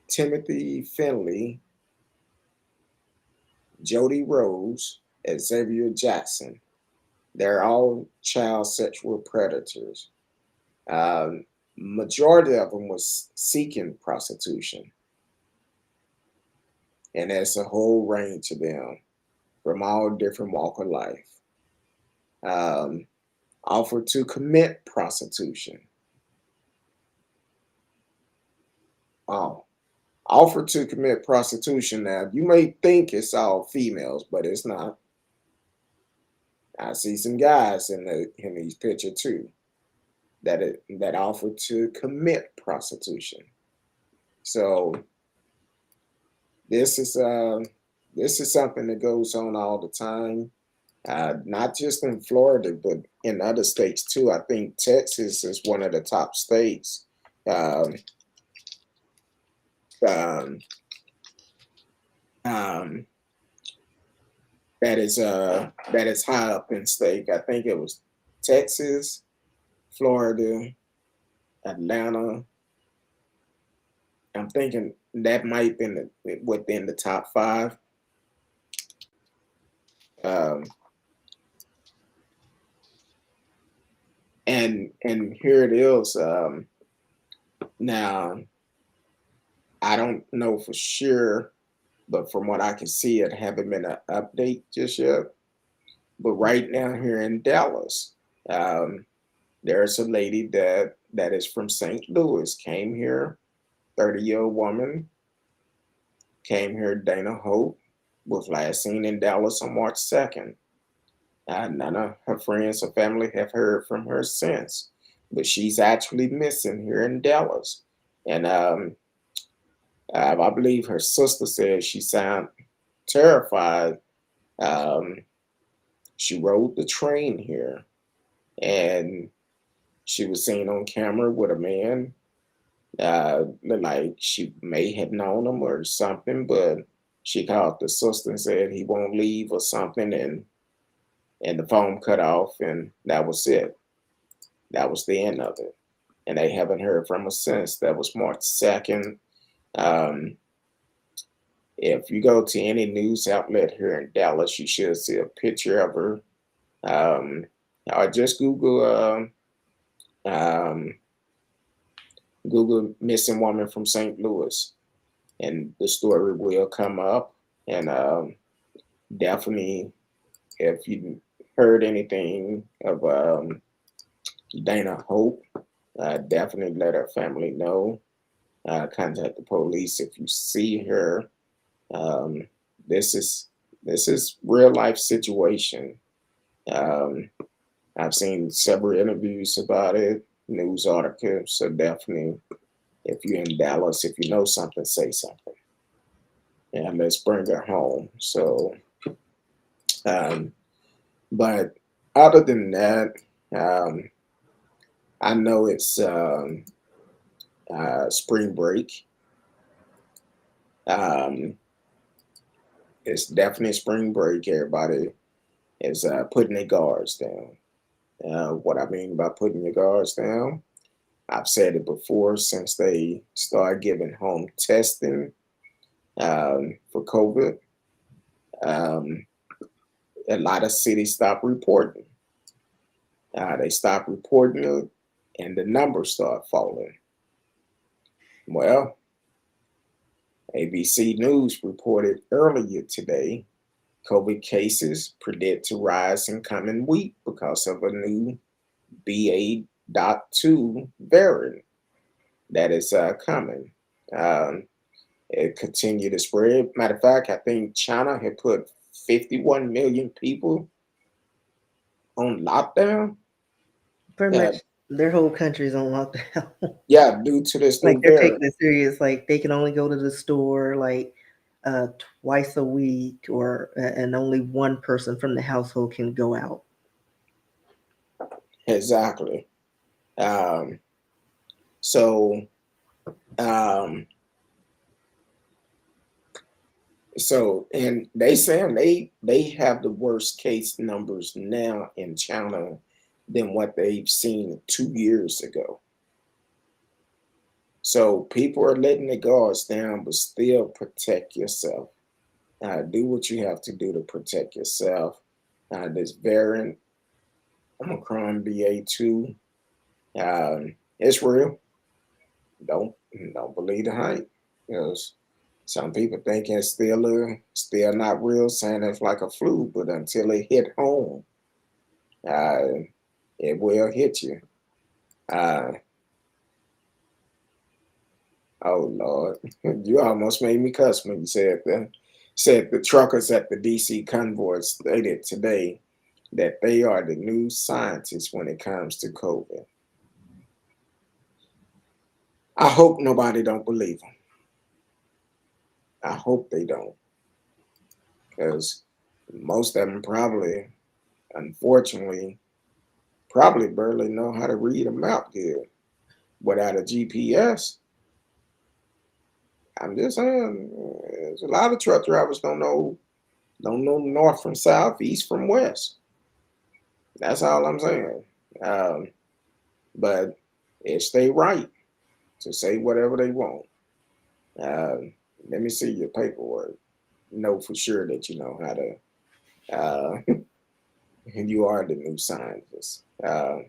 Timothy Finley, Jody Rose, and Xavier Jackson. They're all child sexual predators. Um, Majority of them was seeking prostitution, and there's a whole range of them from all different walk of life. Um, Offered to commit prostitution. Oh, offered to commit prostitution. Now you may think it's all females, but it's not. I see some guys in these pictures too that offer to commit prostitution. So this is uh this is something that goes on all the time, not just in Florida, but in other states too. I think Texas is one of the top states um, um, um, that is high up in stake. I think it was Texas, Florida, Atlanta. I'm thinking that might be within the top five. Um, and here it is. Now I don't know for sure, but from what I can see, it haven't been an update just yet. But right now here in Dallas, um, there's a lady that is from St. Louis, came here, 30-year-old woman, came here, Dana Hope, was last seen in Dallas on March 2nd. None of her friends or family have heard from her since, but she's actually missing here in Dallas. And I believe her sister said she sounded terrified. Um, she rode the train here, and she was seen on camera with a man. Looked like she may have known him or something, but she called the sister and said he won't leave or something, and the phone cut off, and that was it. That was the end of it. And they haven't heard from her since. That was March 2nd. Um, if you go to any news outlet here in Dallas, you should see a picture of her. Or just um, Google missing woman from St. Louis, and the story will come up. And definitely, if you heard anything of Dana Hope, definitely let her family know. Contact the police if you see her. Um, this is real life situation. Um, I've seen several interviews about it, news articles. So definitely, if you're in Dallas, if you know something, say something, and let's bring her home. So, um, but other than that, um, I know it's spring break. Um, it's definitely spring break. Everybody is putting their guards down. What I mean by putting your guards down, I've said it before, since they started giving home testing for COVID, um, a lot of cities stopped reporting. They stopped reporting it, and the numbers start falling. Well, ABC News reported earlier today COVID cases predict to rise in coming week because of a new BA.2 variant that is coming. Um, it continued to spread. Matter of fact, I think China had put 51 million people on lockdown. Pretty Uh, much their whole country's on lockdown. yeah, due to this Like new they're variant. taking it serious. Like they can only go to the store like twice a week, or and only one person from the household can go out. Exactly. Um, so, um, and they saying they have the worst case numbers now in China than what they've seen 2 years ago. So people are letting the guards down, but still protect yourself. Do what you have to do to protect yourself. This variant Omicron BA2, it's real. Don't don't believe the hype. Because some people think it's still not real, saying it's like a flu, but until it hit home, uh, it will hit you. Uh, oh Lord, you almost made me cuss when you said the truckers at the DC convoy stated today that they are the new scientists when it comes to COVID. I hope nobody don't believe them. I hope they don't, because most of them probably, unfortunately, probably barely know how to read a map good without a GPS. I'm just saying, there's a lot of truck drivers don't know north from south, east from west. That's all I'm saying. Um, but it's their right to say whatever they want. Um, Let me see your paperwork. Know for sure that you know how to. You are the new scientist. Uh,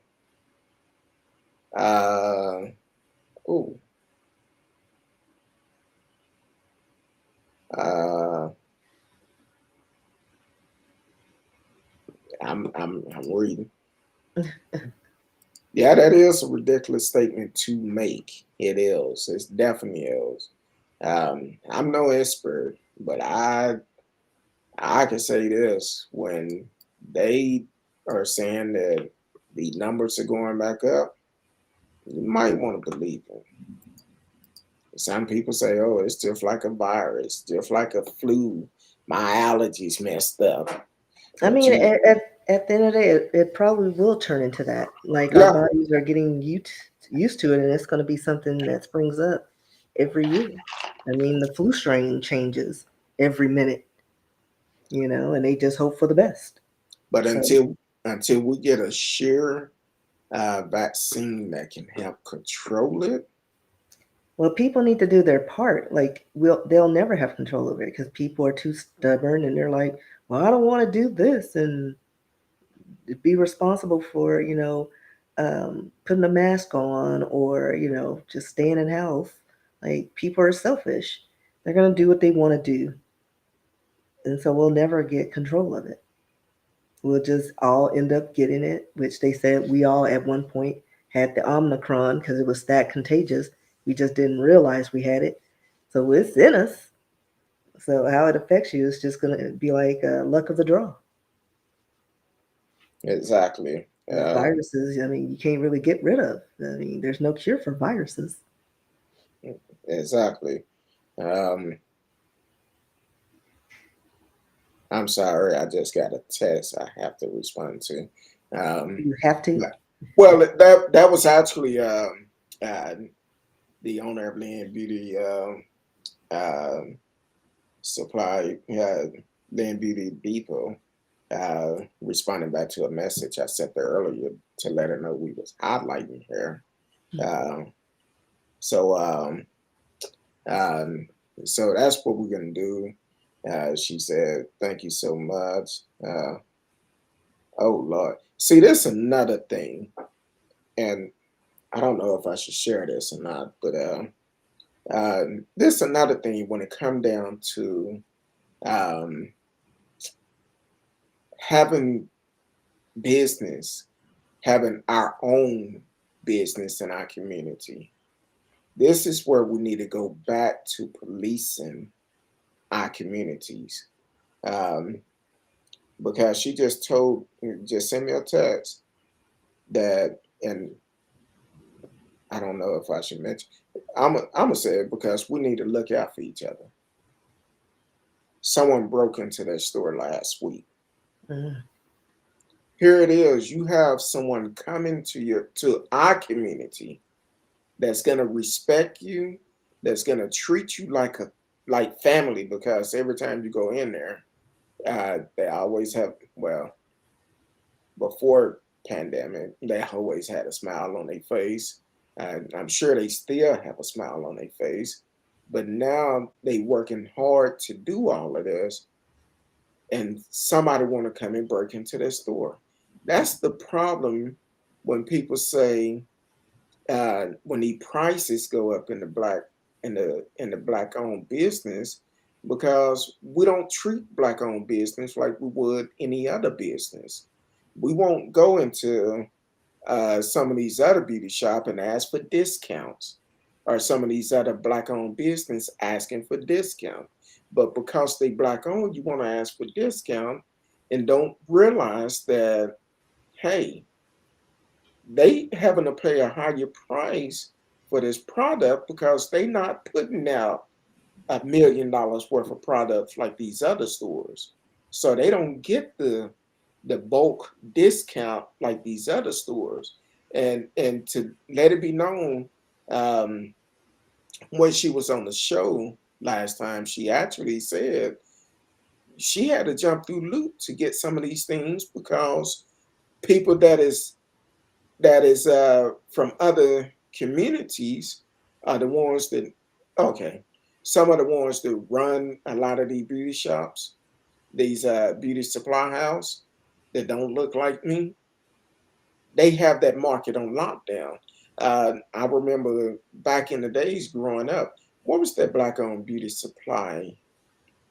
ooh, uh, I'm reading. Yeah, that is a ridiculous statement to make. It is. It definitely is. I'm no expert, but I can say this: when they are saying that the numbers are going back up, you might want to believe them. Some people say, "Oh, it's just like a virus, just like a flu. My allergies messed up." I But mean, you, at the end of the day, it probably will turn into that. Like our yeah, bodies are getting used to it, and it's going to be something that springs up every year. I mean, the flu strain changes every minute, and they just hope for the best. but So, until we get a sure vaccine that can help control it. well, people need to do their part. Like, they'll never have control over it because people are too stubborn, and they're like, "Well, I don't want to do this," and be responsible for putting a mask on, or just staying in house. Like, people are selfish. They're going to do what they want to do, and so we'll never get control of it. We'll just all end up getting it, which they said we all at one point had the Omicron because it was that contagious. We just didn't realize we had it. So it's in us. So how it affects you is just going to be like luck of the draw. Exactly. Viruses, I mean, you can't really get rid of. I mean, there's no cure for viruses. Exactly. Um, I'm sorry, I just got a text I have to respond to. Um, You have to. well, that was actually uh, the owner of Land Beauty um Supply, Land Beauty Depot, responding back to a message I sent her earlier to let her know we was highlighting her. Um, so um, Um, so that's what we're gonna do. She said, "Thank you so much." Oh Lord, see, this is another thing, and I don't know if I should share this or not, but this is another thing when it come down to um, having business, having our own business in our community. This is where we need to go back to policing our communities. Um, because she just sent me a text that, and I don't know if I should mention. I'm gonna say it because we need to look out for each other. Someone broke into their store last week. Mm. Here it is. You have someone coming to our community that's gonna respect you, that's gonna treat you like family, because every time you go in there, they always have, well, before pandemic, they always had a smile on their face. And I'm sure they still have a smile on their face. But now they working hard to do all of this, and somebody want to come and break into their store. That's the problem when people say, when the prices go up in the black owned business, because we don't treat black owned business like we would any other business. We won't go into some of these other beauty shop and ask for discounts, or some of these other black owned business asking for discount. But because they black owned, you want to ask for discount and don't realize that, hey, they having to pay a higher price for this product because they not putting out $1 million worth of products like these other stores. So they don't get the bulk discount like these other stores. And to let it be known, um, when she was on the show last time, she actually said she had to jump through loop to get some of these things, because people that is from other communities are the ones that, okay, some of the ones that run a lot of these beauty shops, these beauty supply house that don't look like me. They have that market on lockdown. I remember back in the days growing up, what was that black owned beauty supply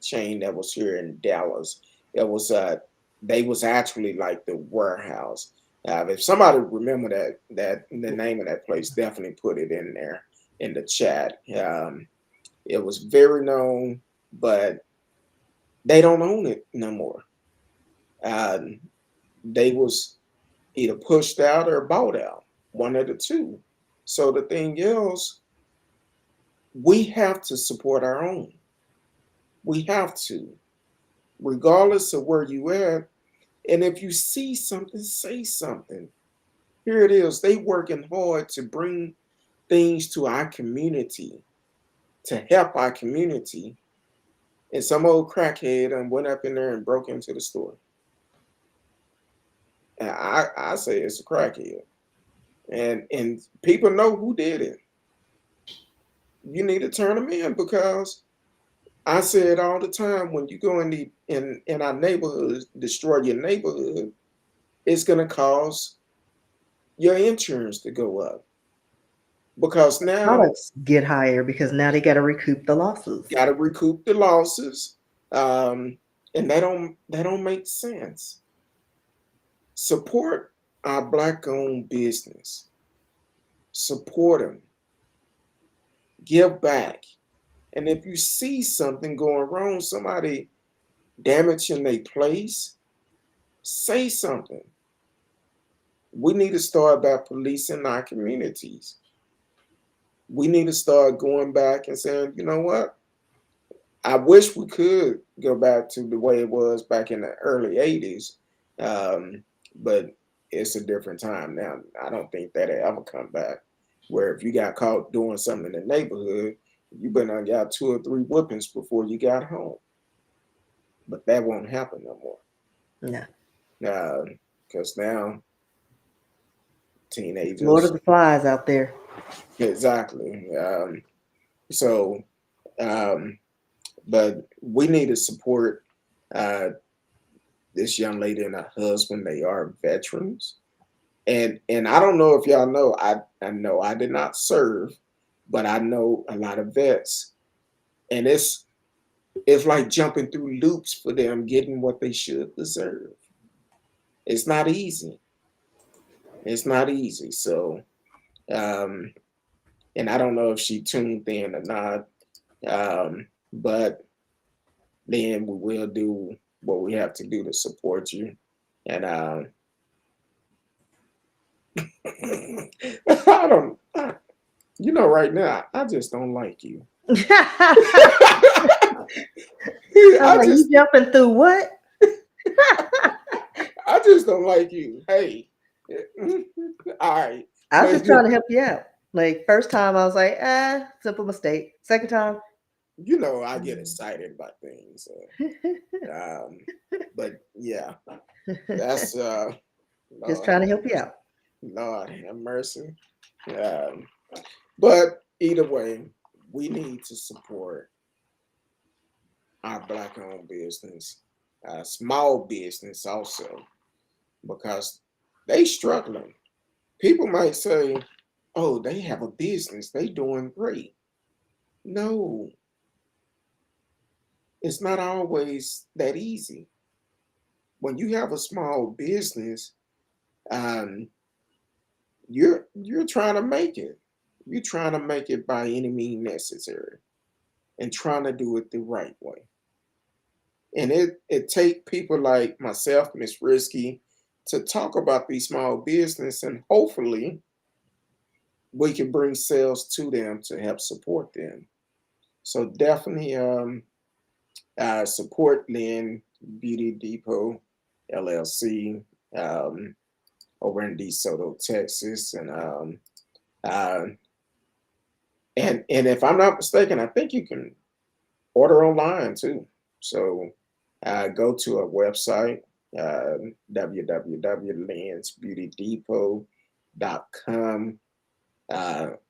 chain that was here in Dallas? It was they was actually like the warehouse. If somebody remember that the name of that place, definitely put it in there in the chat. It was very known, but they don't own it no more. Um, they was either pushed out or bought out, one of the two. So the thing is, we have to support our own. We have to, regardless of where you at. And if you see something, say something. Here it is. They working hard to bring things to our community, to help our community. And some old crackhead and went up in there and broke into the store. And I say it's a crackhead. And people know who did it. You need to turn them in, because I say it all the time, when you go in our neighborhoods, destroy your neighborhood, it's gonna cause your insurance to go up, because now Products get higher because now they got to recoup the losses. got to recoup the losses, and that don't make sense. Support our black-owned business. Support them. Give back. And if you see something going wrong, somebody damaging their place, say something. We need to start by policing our communities. We need to start going back and saying, you know what? I wish we could go back to the way it was back in the early 80s, but it's a different time now. I don't think that'll ever come back, where if you got caught doing something in the neighborhood, you been on got 2 or 3 whippings before you got home. But that won't happen no more. No. Because now Lord of teenagers, the Flies out there. exactly. So, um, but we need to support uh, this young lady and her husband. They are veterans, and I don't know if y'all know. I know I did not serve, but I know a lot of vets, and it's like jumping through loops for them getting what they should deserve. It's not easy. It's not easy. So, um, and I don't know if she tuned in or not, but then we will do what we have to do to support you. And I don't, right now, I just don't like you. I'm I like, you just jumping through what? I just don't like you. Hey, all right, I was but just trying to help you out. Like first time I was like, simple mistake. Second time, you know I get mm. excited about things. Um, but yeah, that's Just Lord trying have to help you mercy. out. Lord have mercy. Um, but either way, we need to support our black-owned business, small business also, because they struggling. People might say, "Oh, they have a business, they doing great." No, it's not always that easy. When you have a small business, um, you're trying to make it. You're trying to make it by any means necessary, and trying to do it the right way. And it take people like myself, Miss Risky, to talk about these small business, and hopefully we can bring sales to them to help support them. So definitely support Lynn Beauty Depot LLC um, over in DeSoto, Texas, uh, and if I'm not mistaken, I think you can order online too. So go to our website, www.lensbeautydepot.com.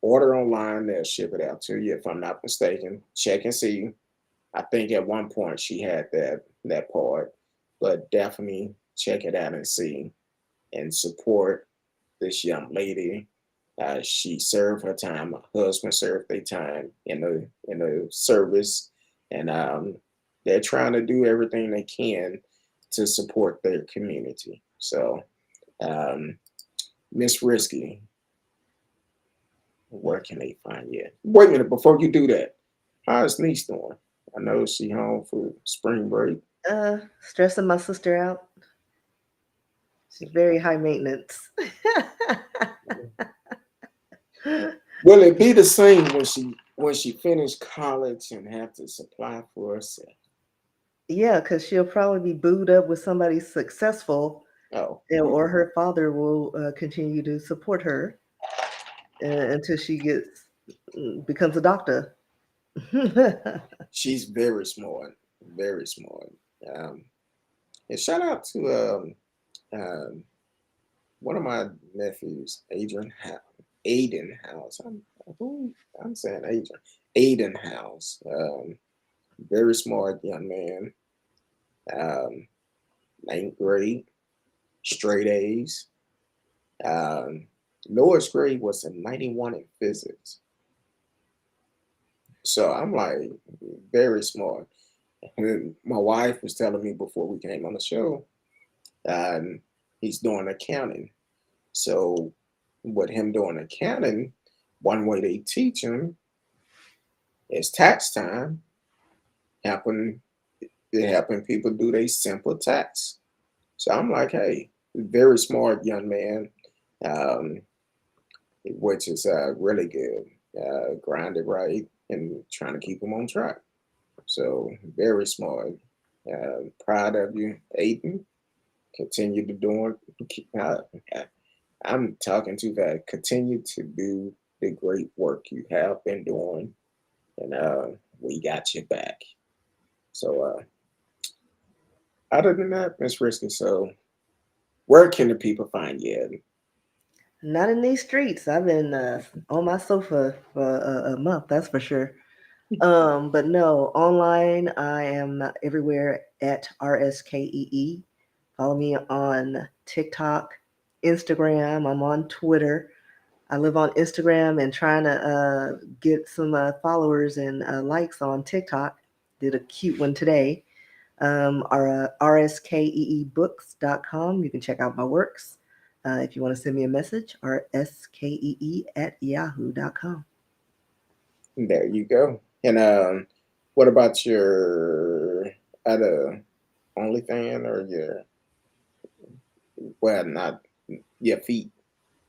Order online, they'll ship it out to you. If I'm not mistaken, check and see. I think at one point she had that part, but definitely check it out and see and support this young lady. She served her time. Her husband served their time in the service, and they're trying to do everything they can to support their community. So, um, Miss Risky, where can they find you? Wait a minute before you do that. How's niece doing? I know she home for spring break. Stressing my sister out. She's very high maintenance. Will it be the same when she finished college and have to supply for herself? Yeah, because she'll probably be booed up with somebody successful, Oh, or her father will continue to support her until she becomes a doctor. she's very smart, very smart. Um, and shout out to um, one of my nephews, Aiden House. I'm saying Aiden House. Very smart young man. Um, ninth grade, straight A's. Um, lowest grade was a 91 in physics. So I'm like very smart. And my wife was telling me before we came on the show, um, he's doing accounting. So with him doing accounting, one way they teach him is tax time, helping helping people do their simple tax. So I'm like, hey, very smart young man, um, which is really good. Grinded right and trying to keep him on track. So very smart. Proud of you, Aiden. Continue to do it. I'm talking to that. Continue to do the great work you have been doing, and we got your back. So, other than that, Miss Risky, so where can the people find you at? Not in these streets. I've been on my sofa for a month, that's for sure. But no, online, I am everywhere at RSKEE. Follow me on TikTok, Instagram. I'm on Twitter. I live on Instagram and trying to get some followers and likes on TikTok. Did a cute one today. Our rskeebooks.com. You can check out my works. If you want to send me a message, rskee at yahoo.com. There you go. And what about your other OnlyFans or your well, not your feet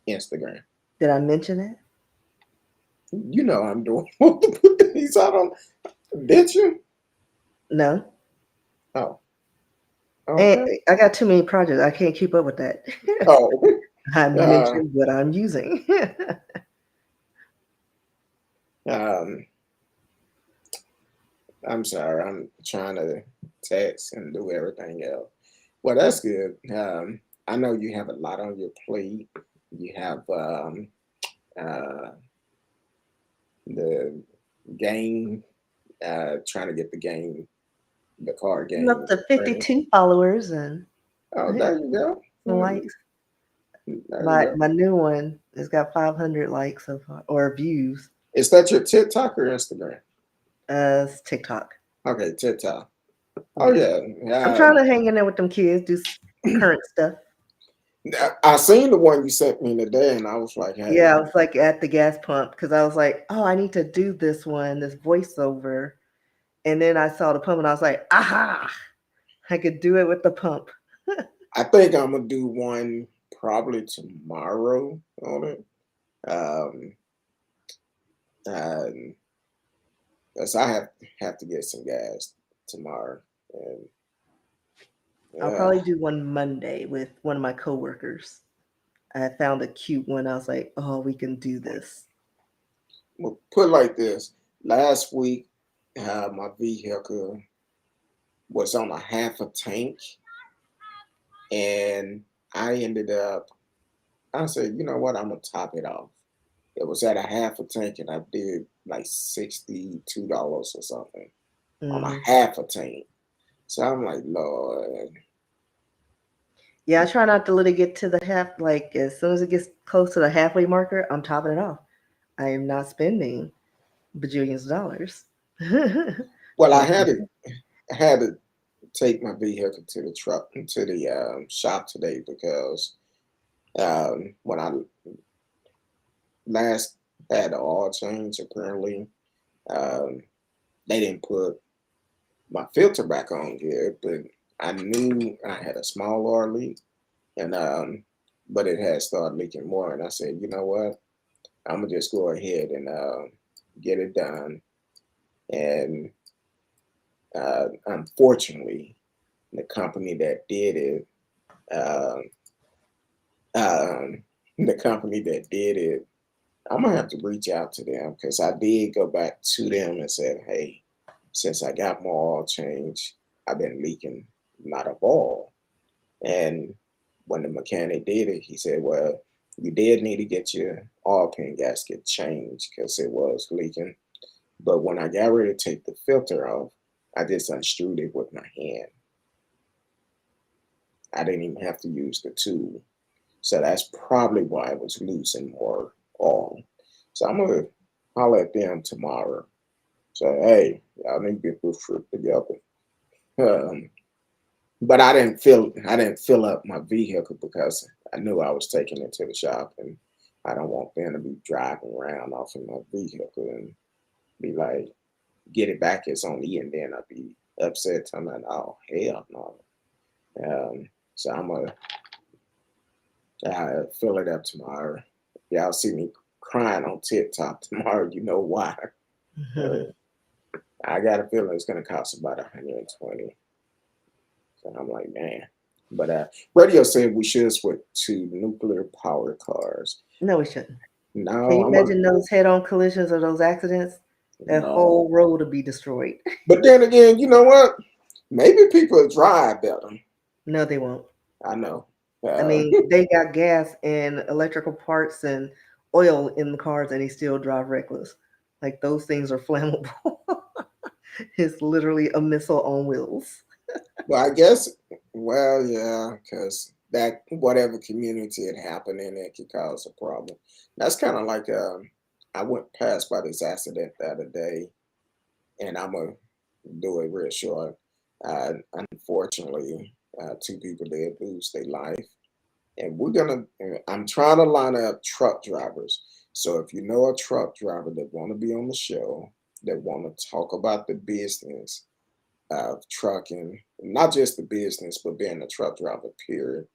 Instagram? Did I mention it? You know I'm doing these out on. Did you? No. Oh, And okay. I got too many projects. I can't keep up with that. Oh, I uh, mentioned what I'm using. um, I'm sorry. I'm trying to text and do everything else. Well, that's good. I know you have a lot on your plate. You have uh, the game, trying to get the game, the card I'm up game to ready. 52 followers and Oh, yeah, there you go. some likes. There you My go. my new one has got 500 likes so far or views. Is that your TikTok or Instagram? It's TikTok. Okay, TikTok. Oh Yeah. I'm yeah. trying to hang in there with them kids, do current stuff. I seen the one you sent me today, and I was like, Yeah, hey, I was like at the gas pump because I was like, oh, I need to do this one, this voiceover. And then I saw the pump and I was like, aha, I could do it with the pump. I think I'm gonna do one probably tomorrow on it. Um, and Cause I have to get some gas tomorrow, and I'll yeah, probably do one Monday with one of my coworkers. I found a cute one. I was like, oh, we can do this. well, put it like this: last week, my vehicle was on a half a tank, and I ended up. I said, you know what? I'm gonna top it off. It was at a half a tank, and I did like $62 or something on a Hmm. half a tank. So I'm like, Lord, Yeah, I try not to let it get to the half. Like as soon as it gets close to the halfway marker, I'm topping it off. I am not spending bajillions of dollars. well, Like, I had to take my vehicle to the truck to the shop today because when I last had the oil change, apparently um, they didn't put my filter back on good, but I knew I had a small oil leak, and but it had started leaking more, and I said, you know what, I'm gonna just go ahead and get it done, and unfortunately, the company that did it. Um, um, the company that did it, I'm gonna have to reach out to them because I did go back to them and said, "Hey, since I got more oil change, I've been leaking a lot of oil." And when the mechanic did it, he said, "Well, you did need to get your oil pan gasket changed because it was leaking. But when I got ready to take the filter off, I just unscrewed it with my hand. I didn't even have to use the tool." So that's probably why I was losing more oil. So I'm gonna holler at them tomorrow. So hey, y'all need to get this trip together. Um, but I didn't fill up my vehicle because I knew I was taking it to the shop, and I don't want them to be driving around off of my vehicle and be like, get it back, it's on E, and then I'd be upset. I'm like, oh hell no. So I'm gonna fill it up tomorrow. Y'all see me crying on TikTok tomorrow. You know why? Uh, I got a feeling it's gonna cost about 120. So I'm like, man. But radio said we should switch to nuclear powered cars. no, we shouldn't. Can No, you I'm a imagine those head-on collisions or those accidents? That no. whole road would be destroyed. But then again, you know what? Maybe people drive better. No, they won't. I know. I Uh, mean, they got gas and electrical parts and oil in the cars, and they still drive reckless. Like those things are flammable. It's literally a missile on wheels. well, I guess. Well, yeah, because that whatever community it happened in, it could cause a problem. That's kind of like I went past by this accident the other day, and I'm gonna do it real short. Unfortunately, two people did lose their life, and we're gonna. I'm trying to line up truck drivers. So if you know a truck driver that want to be on the show, that want to talk about the business of trucking, not just the business, but being a truck driver, period,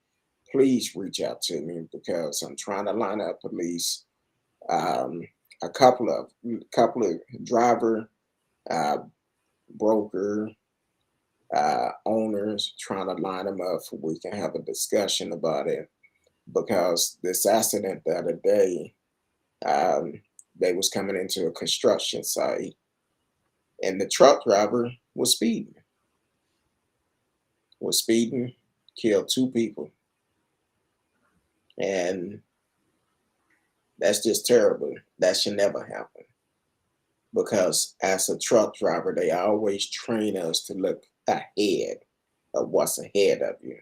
please reach out to me because I'm trying to line up at least um, a couple of driver, uh, broker, owners trying to line them up for we can have a discussion about it because this accident the other day, um, they was coming into a construction site and the truck driver was speeding, killed two people, and that's just terrible. That should never happen because as a truck driver, they always train us to look ahead of what's ahead of you.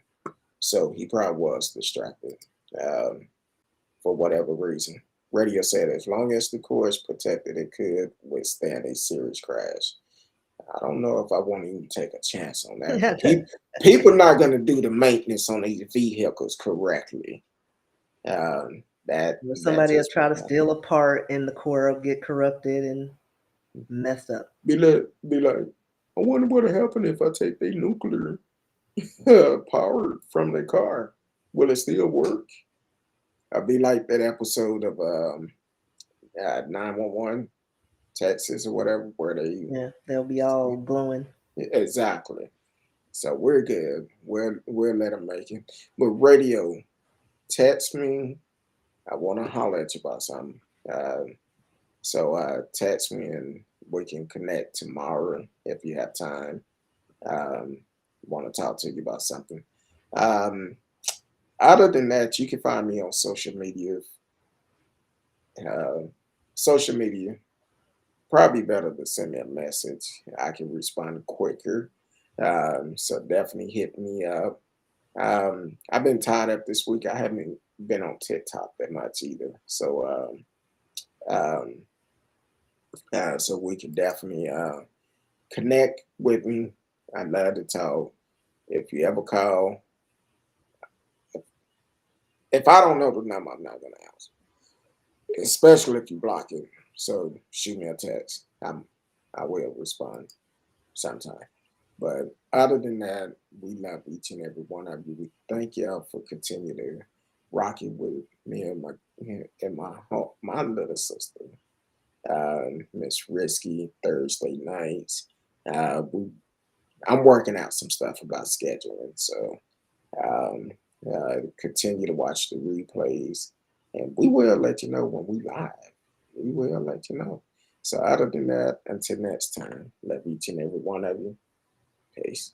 So he probably was distracted um, for whatever reason. Radio said as long as the core is protected, it could withstand a serious crash. I don't know if I want to even take a chance on that. People not going to do the maintenance on these vehicles correctly. That Somebody will just try won't to happen. steal a part and the core will get corrupted and messed up. Be like, I wonder what'll happen if I take their nuclear power from their car. Will it still work? I'll be like that episode of 911 Texas or whatever, where they Yeah, they'll be all glowing. exactly. So we're good. We'll let them make it. But radio, text me. I want to holler at you about something. Uh, so text me and we can connect tomorrow if you have time. Want to talk to you about something. Um, Other than that, you can find me on social media. Uh, Social media, probably better to send me a message. I can respond quicker. So definitely hit me up. I've been tied up this week. I haven't been on TikTok that much either. Um, so we can definitely connect with me. I love to talk. If you ever call, if I don't know the number, I'm not gonna answer, especially if you block it. So shoot me a text. I will respond sometime. But other than that, we love each and every one of you. We thank y'all for continuing to rock it with me and my little sister, Miss Risky Thursday nights. I'm working out some stuff about scheduling, so um, continue to watch the replays, and we will let you know when we live. We will let you know. So other than that, until next time, love each and every one of you. Peace.